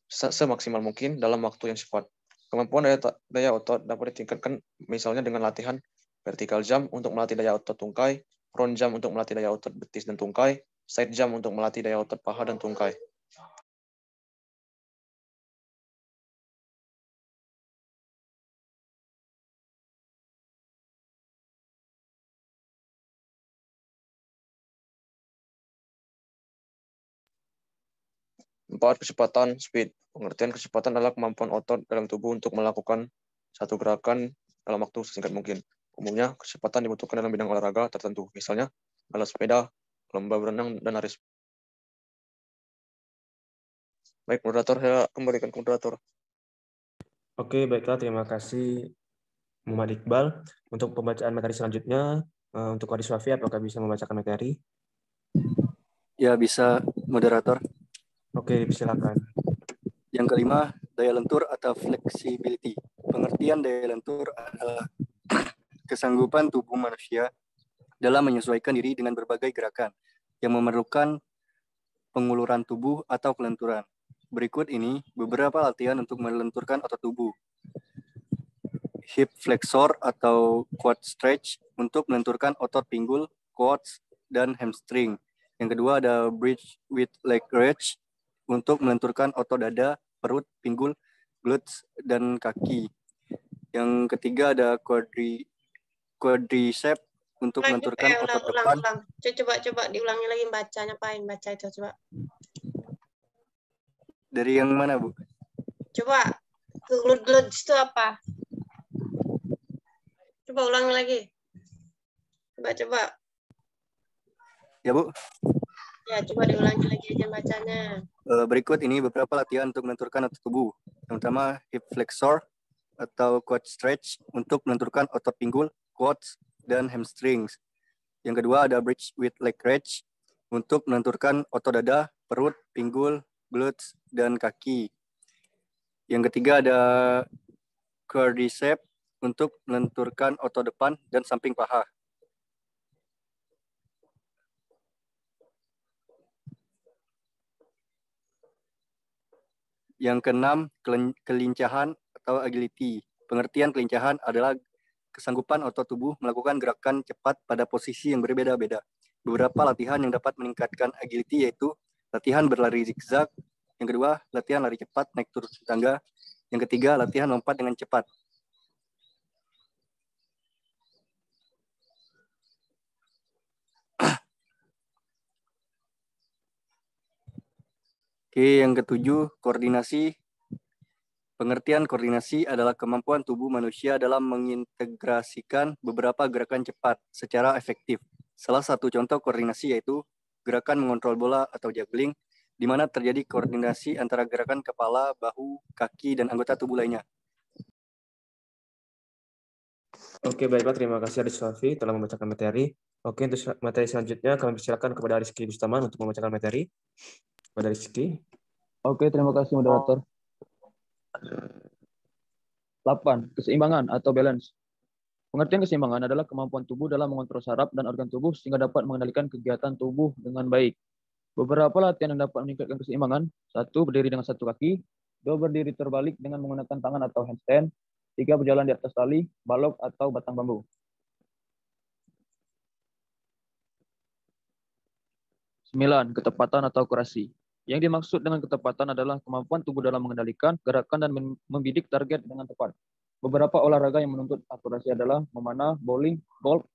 semaksimal mungkin dalam waktu yang cepat. Kemampuan daya otot dapat ditingkatkan misalnya dengan latihan vertical jump untuk melatih daya otot tungkai, front jump untuk melatih daya otot betis dan tungkai, side jump untuk melatih daya otot paha dan tungkai. 4. Kecepatan, speed. Pengertian kecepatan adalah kemampuan otot dalam tubuh untuk melakukan satu gerakan dalam waktu sesingkat mungkin. Umumnya, kecepatan dibutuhkan dalam bidang olahraga tertentu, misalnya balap sepeda, lomba berenang, dan lari. Baik, moderator, saya kembalikan ke moderator. Oke, baiklah. Terima kasih Muhammad Iqbal. Untuk pembacaan materi selanjutnya, untuk Adi Swafi, apakah bisa membacakan materi? Ya, bisa, moderator. Oke, silakan. Yang kelima, daya lentur atau flexibility. Pengertian daya lentur adalah kesanggupan tubuh manusia dalam menyesuaikan diri dengan berbagai gerakan yang memerlukan penguluran tubuh atau kelenturan. Berikut ini beberapa latihan untuk melenturkan otot tubuh. Hip flexor atau quad stretch untuk melenturkan otot pinggul, quads, dan hamstring. Yang kedua ada bridge with leg stretch untuk melenturkan otot dada, perut, pinggul, glutes, dan kaki. Yang ketiga ada quadricep untuk melenturkan otot depan. Ulang. Coba diulangi lagi bacanya, baca itu coba. Dari yang mana, Bu? Coba, glutes itu apa? Coba ulangi lagi. Coba. Ya, Bu. Ya, coba diulangi lagi aja bacanya. Berikut ini beberapa latihan untuk melenturkan otot tubuh. Yang pertama, hip flexor atau quad stretch untuk melenturkan otot pinggul, quads, dan hamstrings. Yang kedua ada bridge with leg stretch untuk melenturkan otot dada, perut, pinggul, glutes, dan kaki. Yang ketiga ada quadricep untuk melenturkan otot depan dan samping paha. Yang keenam, kelincahan atau agility. Pengertian kelincahan adalah kesanggupan otot tubuh melakukan gerakan cepat pada posisi yang berbeda-beda. Beberapa latihan yang dapat meningkatkan agility yaitu latihan berlari zigzag, yang kedua, latihan lari cepat naik turun tangga, yang ketiga, latihan lompat dengan cepat. Oke, yang ketujuh, koordinasi. Pengertian koordinasi adalah kemampuan tubuh manusia dalam mengintegrasikan beberapa gerakan cepat secara efektif. Salah satu contoh koordinasi yaitu gerakan mengontrol bola atau juggling, di mana terjadi koordinasi antara gerakan kepala, bahu, kaki, dan anggota tubuh lainnya. Oke, baiklah. Terima kasih Adi Swafi telah membacakan materi. Oke, untuk materi selanjutnya kami persilakan kepada Rizky Bustaman untuk membacakan materi. Kepada Rizky. Oke, terima kasih moderator. 8. Keseimbangan atau balance. Pengertian keseimbangan adalah kemampuan tubuh dalam mengontrol saraf dan organ tubuh sehingga dapat mengendalikan kegiatan tubuh dengan baik. Beberapa latihan yang dapat meningkatkan keseimbangan. 1. Berdiri dengan satu kaki. 2. Berdiri terbalik dengan menggunakan tangan atau handstand. 3. Berjalan di atas tali, balok, atau batang bambu. 9. Ketepatan atau akurasi. Yang dimaksud dengan ketepatan adalah kemampuan tubuh dalam mengendalikan, gerakan, dan membidik target dengan tepat. Beberapa olahraga yang menuntut akurasi adalah memanah, bowling, golf,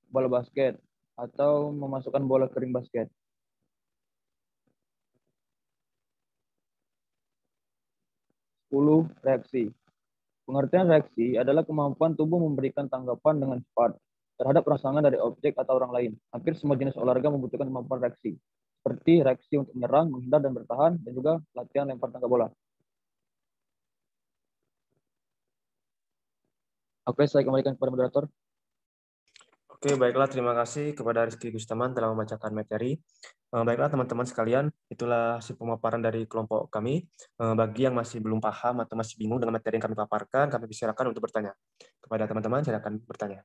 bola basket, atau memasukkan bola kering basket. 10. Reaksi. Pengertian reaksi adalah kemampuan tubuh memberikan tanggapan dengan cepat terhadap rangsangan dari objek atau orang lain. Hampir semua jenis olahraga membutuhkan kemampuan reaksi, seperti reaksi untuk menyerang, menghindar, dan bertahan, dan juga latihan lempar tangga bola. Oke, saya kembalikan kepada moderator. Oke, baiklah. Terima kasih kepada Rizky Bustaman telah membacakan materi. Baiklah teman-teman sekalian, itulah hasil pemaparan dari kelompok kami. Bagi yang masih belum paham atau masih bingung dengan materi yang kami paparkan, kami silakan untuk bertanya. Kepada teman-teman, silakan bertanya.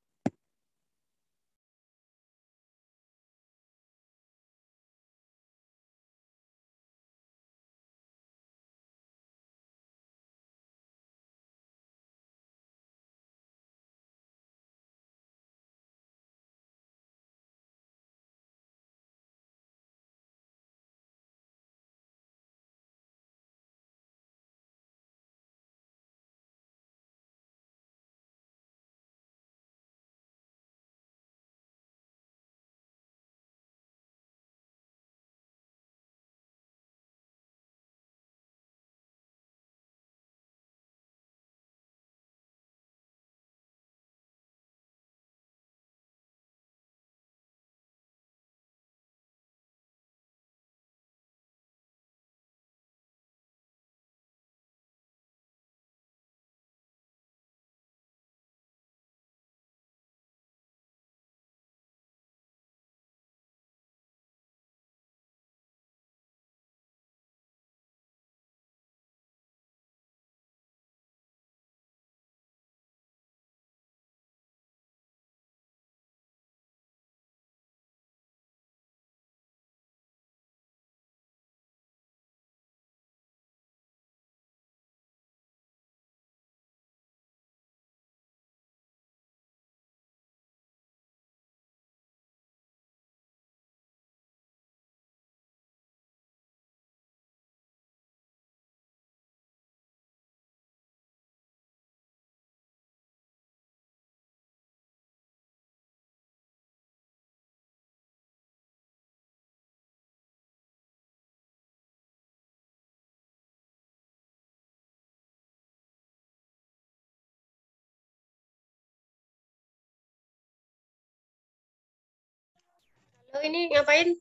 Oh, ini ngapain?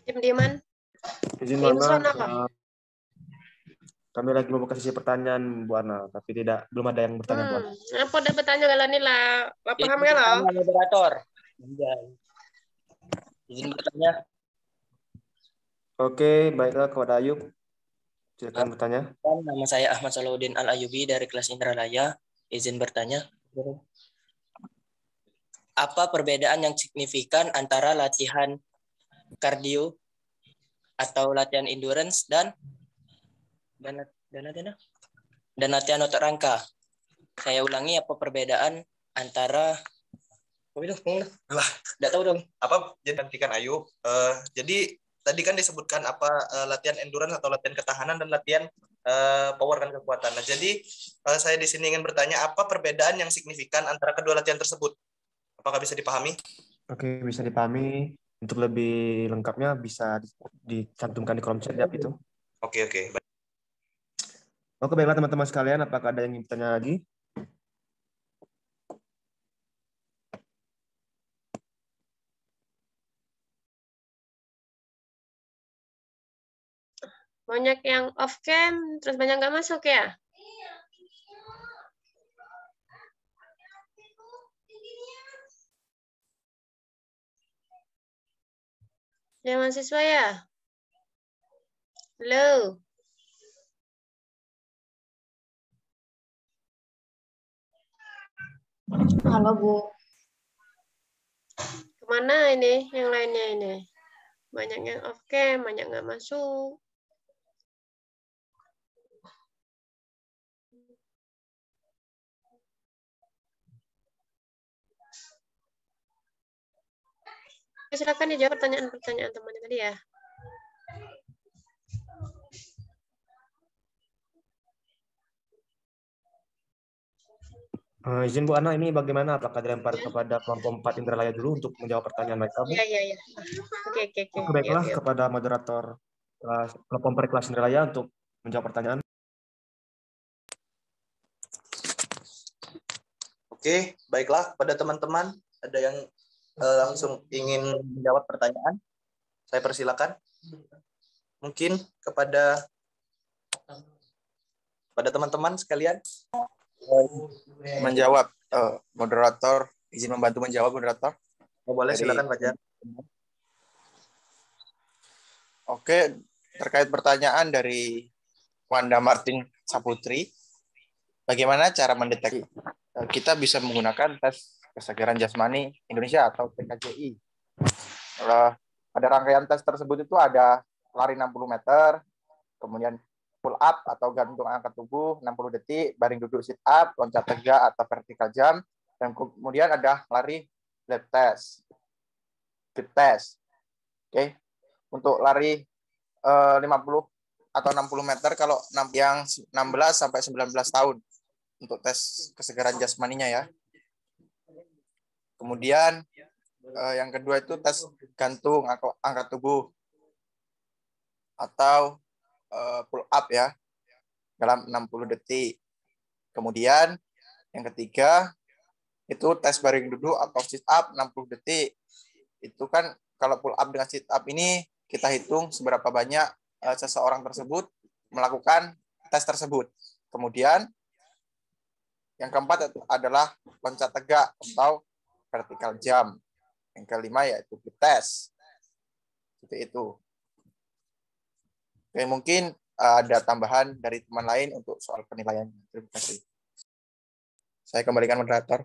Diam-diaman. Izin Ini Mana, apa? kami lagi membuka sesi pertanyaan Bu Ana, tapi belum ada yang bertanya Bu Ana. Apa udah bertanya kalau ini lah? Paham kan lo? Moderator. Izin bertanya. Oke, baiklah kepada Ayub. Silakan bertanya. Nama saya Ahmad Salahuddin Al-Ayubi dari kelas Indralaya. Izin bertanya. Apa perbedaan yang signifikan antara latihan kardio atau latihan endurance dan latihan otot rangka? Saya ulangi, apa perbedaan antara Nggak tahu dong. Apa jadi gantikan Ayub? Jadi tadi kan disebutkan apa latihan endurance atau latihan ketahanan dan latihan power dan kekuatan. Nah, jadi saya di sini ingin bertanya apa perbedaan yang signifikan antara kedua latihan tersebut? Apakah bisa dipahami? Oke, bisa dipahami. Untuk lebih lengkapnya bisa dicantumkan di kolom chat itu. Oke. Oke, baiklah teman-teman sekalian, apakah ada yang ingin bertanya lagi? Banyak yang off cam, terus banyak nggak masuk ya? Ya mahasiswa ya? Halo? Halo Bu. Kemana ini yang lainnya ini? Banyak yang off cam, banyak nggak masuk. Silakan dijawab pertanyaan-pertanyaan temannya tadi ya. Izin Bu Ana, ini bagaimana? Apakah dilempar kepada kelompok 4 Indralaya dulu untuk menjawab pertanyaan mereka, Bu? Iya. Oke. Baiklah, kepada moderator kelompok 4 kelas Indralaya untuk menjawab pertanyaan. Oke, baiklah kepada teman-teman ada yang langsung ingin menjawab pertanyaan, saya persilakan. Mungkin kepada teman-teman sekalian menjawab. Moderator, izin membantu menjawab moderator. Boleh, silakan Fajar. Oke, terkait pertanyaan dari Wanda Martin Saputri, bagaimana cara mendeteksi? Kita bisa menggunakan tes kesegaran jasmani Indonesia atau TKJI. Pada rangkaian tes tersebut itu ada lari 60 meter, kemudian pull up atau gantung angkat tubuh 60 detik, baring duduk sit up, loncat tegak atau vertical jump, dan kemudian ada lari lap test, speed test. Oke. Untuk lari 50 atau 60 meter kalau yang 16 sampai 19 tahun untuk tes kesegaran jasmaninya ya. Kemudian yang kedua itu tes gantung atau angkat tubuh atau pull up ya dalam 60 detik. Kemudian yang ketiga itu tes baring duduk atau sit up 60 detik. Itu kan kalau pull up dengan sit up ini kita hitung seberapa banyak seseorang tersebut melakukan tes tersebut. Kemudian yang keempat adalah loncat tegak atau vertical jump. Yang kelima yaitu speed test. Seperti itu. Oke, mungkin ada tambahan dari teman lain untuk soal penilaian. Terima kasih. Saya kembalikan moderator.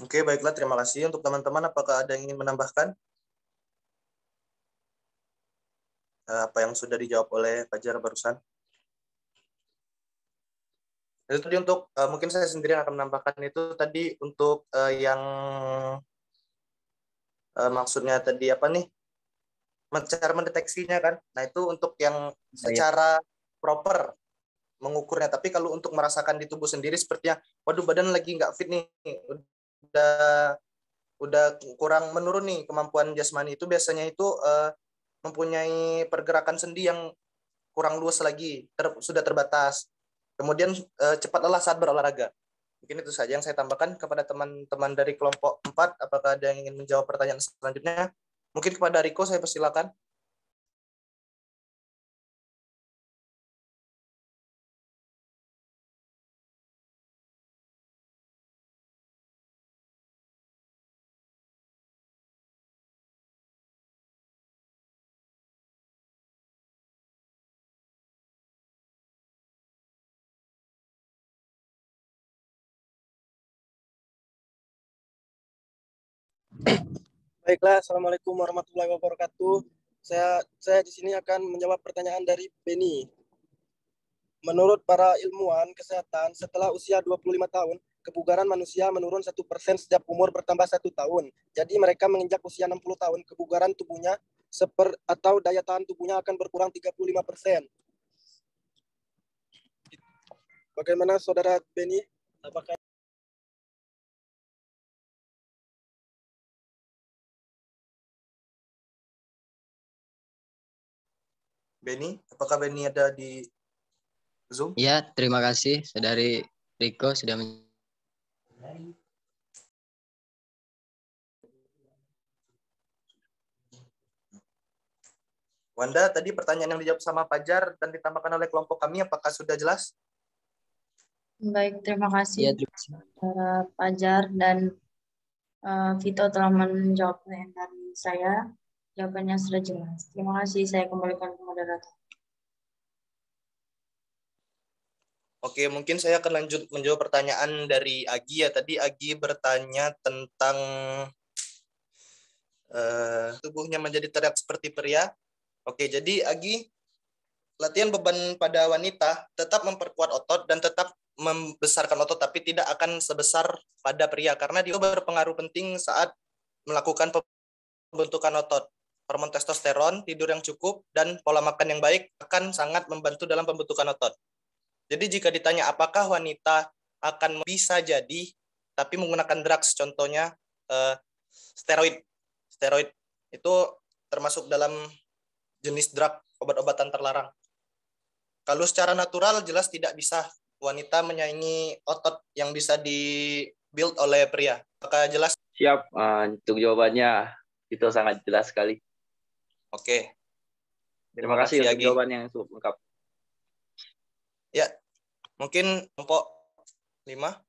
Oke, baiklah. Terima kasih untuk teman-teman. Apakah ada yang ingin menambahkan? Apa yang sudah dijawab oleh Fajar barusan? Itu tadi untuk mungkin saya sendiri yang akan menambahkan itu tadi untuk yang maksudnya tadi apa nih? Cara mendeteksinya kan. Nah, itu untuk yang secara proper mengukurnya. Tapi kalau untuk merasakan di tubuh sendiri sepertinya waduh badan lagi nggak fit nih. Udah kurang menurun nih kemampuan jasmani, itu biasanya itu mempunyai pergerakan sendi yang kurang luas lagi, sudah terbatas. Kemudian cepat lelah saat berolahraga. Mungkin itu saja yang saya tambahkan kepada teman-teman dari kelompok 4. Apakah ada yang ingin menjawab pertanyaan selanjutnya? Mungkin kepada Riko saya persilakan. Baiklah, Assalamualaikum warahmatullahi wabarakatuh. Saya di sini akan menjawab pertanyaan dari Beni. Menurut para ilmuwan kesehatan, setelah usia 25 tahun, kebugaran manusia menurun 1% setiap umur bertambah 1 tahun. Jadi mereka menginjak usia 60 tahun, kebugaran tubuhnya atau daya tahan tubuhnya akan berkurang 35%. Bagaimana Saudara Beni? Apakah Beni, apakah Beni ada di Zoom? Ya, terima kasih Saudari Riko sudah Wanda, tadi pertanyaan yang dijawab sama Fajar dan ditambahkan oleh kelompok kami, apakah sudah jelas? Baik, terima Ya, kasih Fajar dan Vito telah menjawab pertanyaan saya. Jawabannya sudah jelas. Terima kasih, saya kembalikan ke moderator. Oke, mungkin saya akan lanjut menjawab pertanyaan dari Agi ya. Tadi Agi bertanya tentang tubuhnya menjadi teriak seperti pria. Oke, jadi Agi, latihan beban pada wanita tetap memperkuat otot dan tetap membesarkan otot, tapi tidak akan sebesar pada pria karena dia berpengaruh penting saat melakukan pembentukan otot. Hormon testosteron, tidur yang cukup, dan pola makan yang baik akan sangat membantu dalam pembentukan otot. Jadi jika ditanya apakah wanita akan bisa jadi, tapi menggunakan drugs, contohnya steroid. Steroid itu termasuk dalam jenis drug, obat-obatan terlarang. Kalau secara natural jelas tidak bisa wanita menyaingi otot yang bisa di-build oleh pria. Apakah jelas? Siap, untuk jawabannya itu sangat jelas sekali. Oke. Terima kasih untuk Agi. jawaban yang cukup lengkap. Ya, mungkin kelompok 5.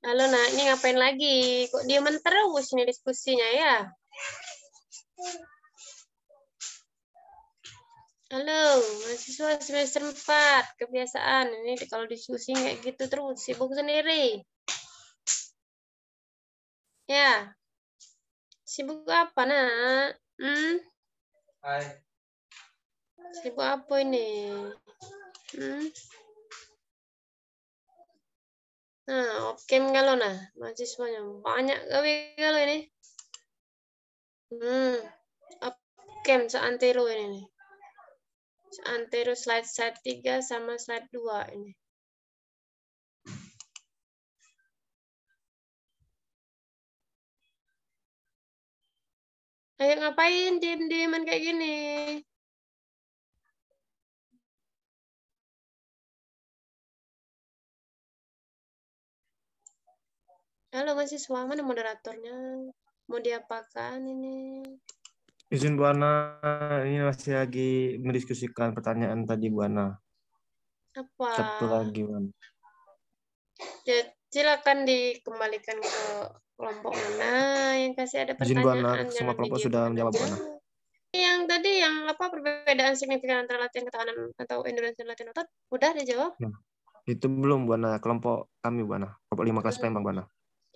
Halo, Nak. Ini ngapain lagi? Kok dieman terus nih diskusinya ya? Halo, mahasiswa semester 4. Kebiasaan. Ini kalau diskusi kayak gitu terus. Sibuk sendiri. Ya. Sibuk apa, Nak? Hai. Sibuk apa ini? Nah, oke kalau nah mahasiswanya banyak gawe kalau ini. Oke, seantero ini nih. Seantero slide 3 sama slide 2 ini. Ayo ngapain diem-dieman kayak gini? Halo mahasiswa, mana moderatornya? Mau diapakan ini? Izin Bu Ana, ini masih lagi mendiskusikan pertanyaan tadi Bu Ana. Apa? Satu lagi Bu Ana. Ya, silakan dikembalikan ke kelompok mana yang kasih ada Izin Bu Ana, pertanyaan. semua kelompok sudah menjawab Bu Ana. Yang tadi yang apa perbedaan signifikan antara latihan ketahanan atau endurance dan latihan otot udah dijawab? Nah, itu belum Bu Ana, kelompok kami Bu Ana, kelompok 5 kelas Palembang Bu Ana.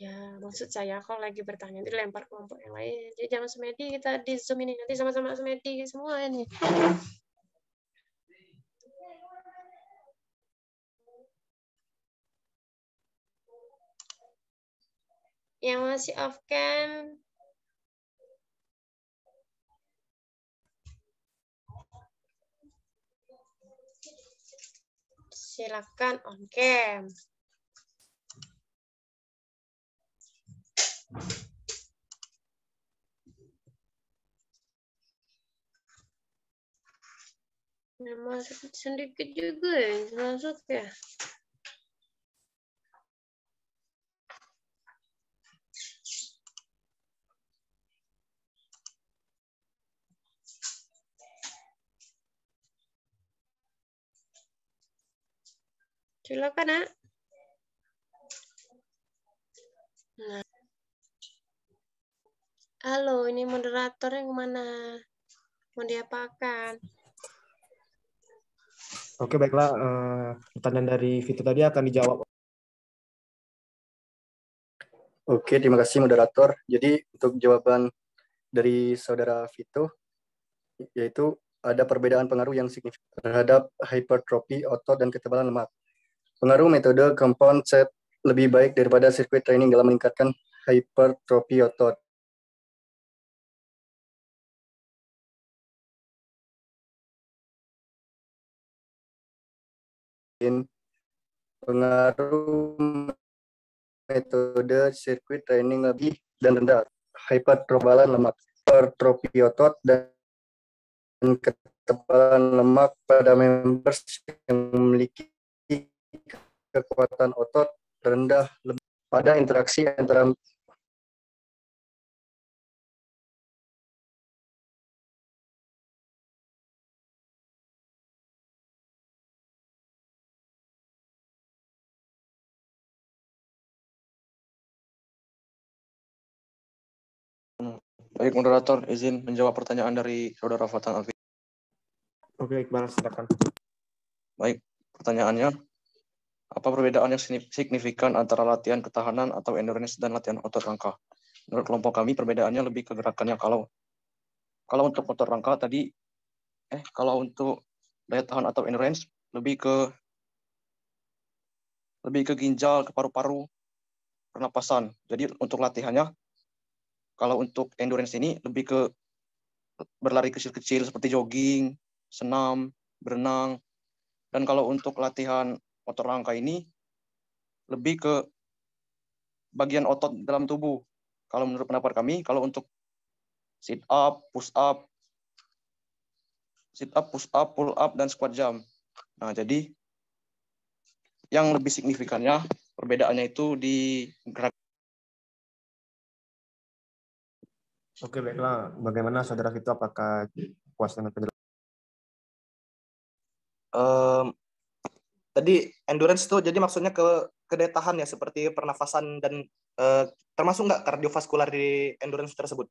Ya, maksud saya kalau lagi bertanya dilempar kelompok yang lain. Jadi jangan semedi kita di Zoom ini nanti sama-sama semedi semua ini. Yang masih off cam silakan on cam. Nama sedikit juga yang masuk ya. Silakan, Nak. Nah. Halo, ini moderatornya kemana? Mau diapakan? Oke, baiklah. Pertanyaan dari Vito tadi akan dijawab. Oke, terima kasih moderator. Jadi untuk jawaban dari saudara Vito, yaitu ada perbedaan pengaruh yang signifikan terhadap hipertrofi otot dan ketebalan lemak. Pengaruh metode compound set lebih baik daripada sirkuit training dalam meningkatkan hipertrofi otot. Pengaruh metode sirkuit training lebih dan rendah hipertrofi lemak, hipertrofi otot dan ketebalan lemak pada members yang memiliki kekuatan otot rendah pada interaksi antara Baik, moderator, izin menjawab pertanyaan dari saudara Fatan Alfi. Oke, Iqbal, silakan. Baik, pertanyaannya, apa perbedaan yang signifikan antara latihan ketahanan atau endurance dan latihan otot rangka? Menurut kelompok kami, perbedaannya lebih ke gerakannya. Kalau untuk otot rangka tadi, kalau untuk daya tahan atau endurance lebih ke ginjal, ke paru-paru, pernapasan. Jadi untuk latihannya, kalau untuk endurance ini lebih ke berlari kecil-kecil seperti jogging, senam, berenang. Dan kalau untuk latihan otot rangka ini lebih ke bagian otot dalam tubuh. Kalau menurut pendapat kami, kalau untuk sit up, push up, pull up, dan squat jump. Nah, jadi yang lebih signifikannya perbedaannya itu di gerak. Oke, baiklah. Bagaimana saudara Vito, apakah puas dengan penjelasan? Tadi endurance itu jadi maksudnya ke daya tahan ya, seperti pernafasan dan termasuk nggak kardiovaskular di endurance tersebut?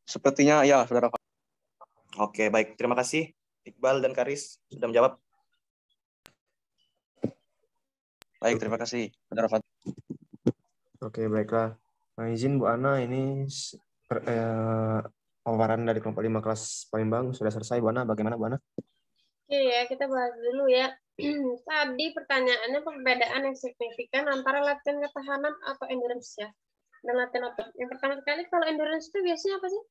Sepertinya ya, saudara. Oke, baik. Terima kasih Iqbal dan Karis sudah menjawab. Baik, terima kasih, saudara Fat. Oke, baiklah. Nah, izin Bu Ana, ini Pemaparan dari kelompok 5 kelas Palembang sudah selesai, Bu Ana. Bagaimana, Bu Ana? Oke ya, kita bahas dulu ya. Tadi pertanyaannya perbedaan yang signifikan antara latihan ketahanan atau endurance ya, dan latihan otot. Yang pertama sekali, kalau endurance itu biasanya apa sih?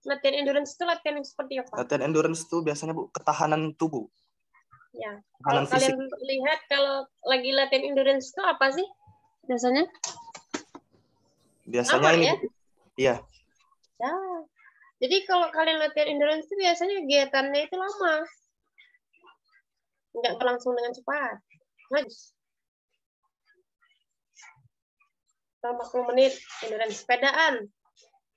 Latihan endurance itu latihan yang seperti apa? Latihan endurance itu biasanya Bu, ketahanan tubuh. Ya, Ketahanan kalau kalian fisik. lihat kalau lagi latihan endurance itu apa sih biasanya? Biasanya Lama ini ya? Bu. Iya. Ya. Jadi kalau kalian latihan endurance itu biasanya kegiatannya itu lama. Nggak berlangsung dengan cepat. Harus. 40 menit endurance. Sepedaan.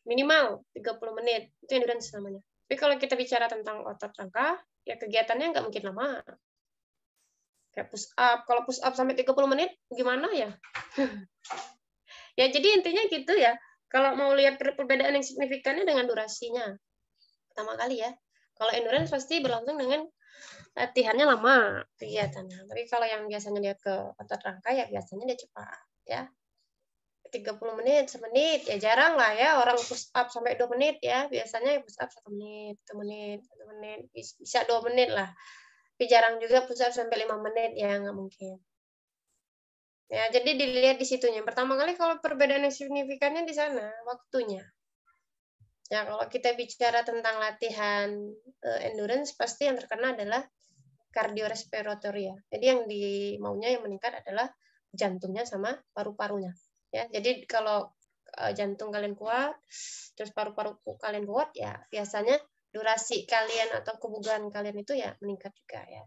Minimal 30 menit. Itu endurance namanya. Tapi kalau kita bicara tentang otot rangka, ya kegiatannya nggak mungkin lama. Kayak push up. Kalau push up sampai 30 menit, gimana ya? Ya, jadi intinya gitu ya. Kalau mau lihat perbedaan yang signifikannya dengan durasinya. Pertama kali ya. Kalau endurance pasti berlangsung dengan latihannya lama kegiatannya. Tapi kalau yang biasanya lihat ke otot rangka ya biasanya dia cepat ya. 30 menit, semenit ya jarang lah ya orang push up sampai 2 menit ya. Biasanya push up 1 menit, 1 menit, 1 menit, bisa 2 menit lah. Tapi jarang juga push up sampai 5 menit ya, nggak mungkin. Ya, jadi dilihat di situnya. Pertama kali kalau perbedaan yang signifikannya di sana, waktunya. Ya, kalau kita bicara tentang latihan endurance, pasti yang terkena adalah kardiorespiratoria. Jadi yang maunya yang meningkat adalah jantungnya sama paru-parunya. Ya, jadi kalau jantung kalian kuat, terus paru-paru kalian kuat, ya biasanya durasi kalian atau kebugaran kalian itu ya meningkat juga ya.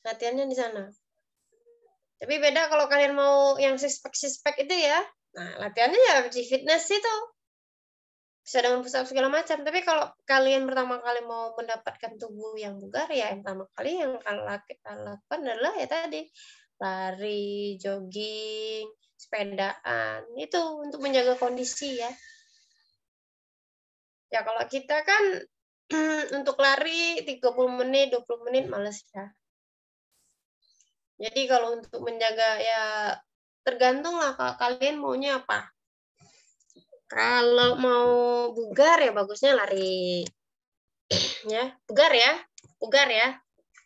Latihannya di sana. Tapi beda kalau kalian mau yang six-pack itu ya. Nah, latihannya ya di fitness itu. Bisa dengan push up segala macam. Tapi kalau kalian pertama kali mau mendapatkan tubuh yang bugar, ya yang pertama kali yang kita lakukan adalah ya tadi. Lari, jogging, sepedaan. Itu untuk menjaga kondisi ya. Ya kalau kita kan untuk lari 30 menit, 20 menit males ya. Jadi kalau untuk menjaga ya tergantung lah kalian maunya apa. Kalau mau bugar ya bagusnya lari. Ya, bugar ya. Bugar ya.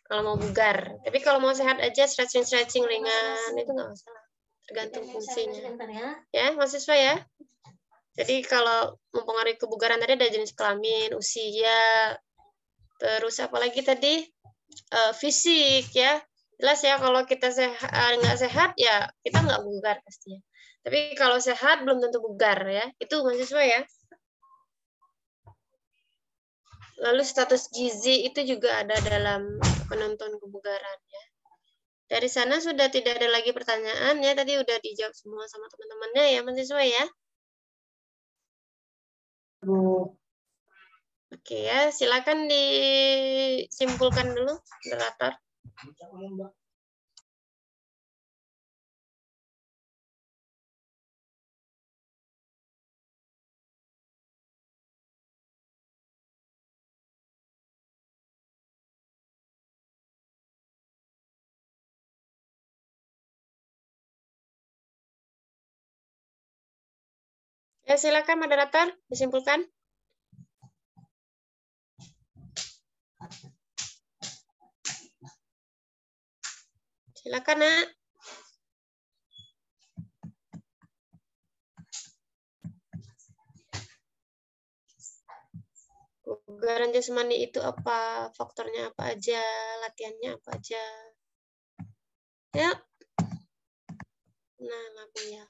Kalau mau bugar. Tapi kalau mau sehat aja stretching ringan itu nggak masalah. Tergantung fungsinya. Ya, mahasiswa ya. Jadi kalau mempengaruhi kebugaran tadi ada jenis kelamin, usia, terus apalagi tadi fisik ya. Jelas ya kalau kita nggak sehat ya kita nggak bugar pastinya. Tapi kalau sehat belum tentu bugar ya. Itu mahasiswa ya. Lalu status gizi itu juga ada dalam penentuan kebugaran ya. Dari sana sudah tidak ada lagi pertanyaan ya. Tadi udah dijawab semua sama teman-temannya ya mahasiswa ya. Bu. Oke ya, silakan disimpulkan dulu moderator. Ya, silakan moderator disimpulkan. Silakan, Nak. Kebugaran jasmani itu apa? Faktornya apa aja? Latihannya apa aja? Ya. Nah, lampunya.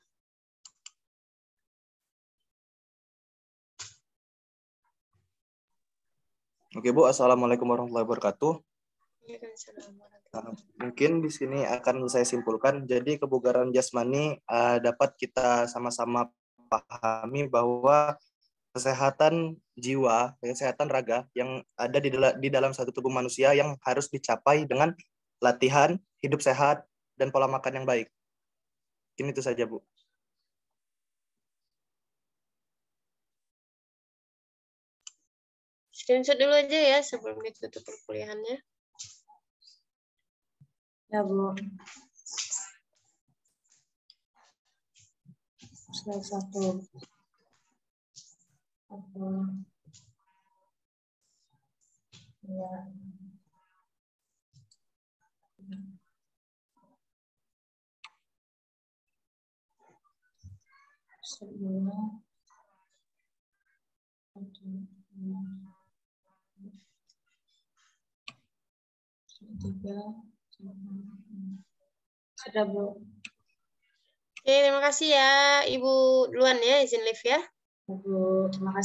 Oke Bu, Assalamualaikum warahmatullahi wabarakatuh. Mungkin di sini akan saya simpulkan, jadi kebugaran jasmani dapat kita sama-sama pahami bahwa kesehatan jiwa, kesehatan raga yang ada di dalam satu tubuh manusia yang harus dicapai dengan latihan, hidup sehat, dan pola makan yang baik. Ini itu saja, Bu. Screenshot dulu aja ya sebelum ditutup perkuliahannya. Ya, Bu. Slide 1. Ya. Sebelumnya. Sudah, Bu. Oke, terima kasih ya Ibu duluan ya, izin live ya. Bu, terima kasih.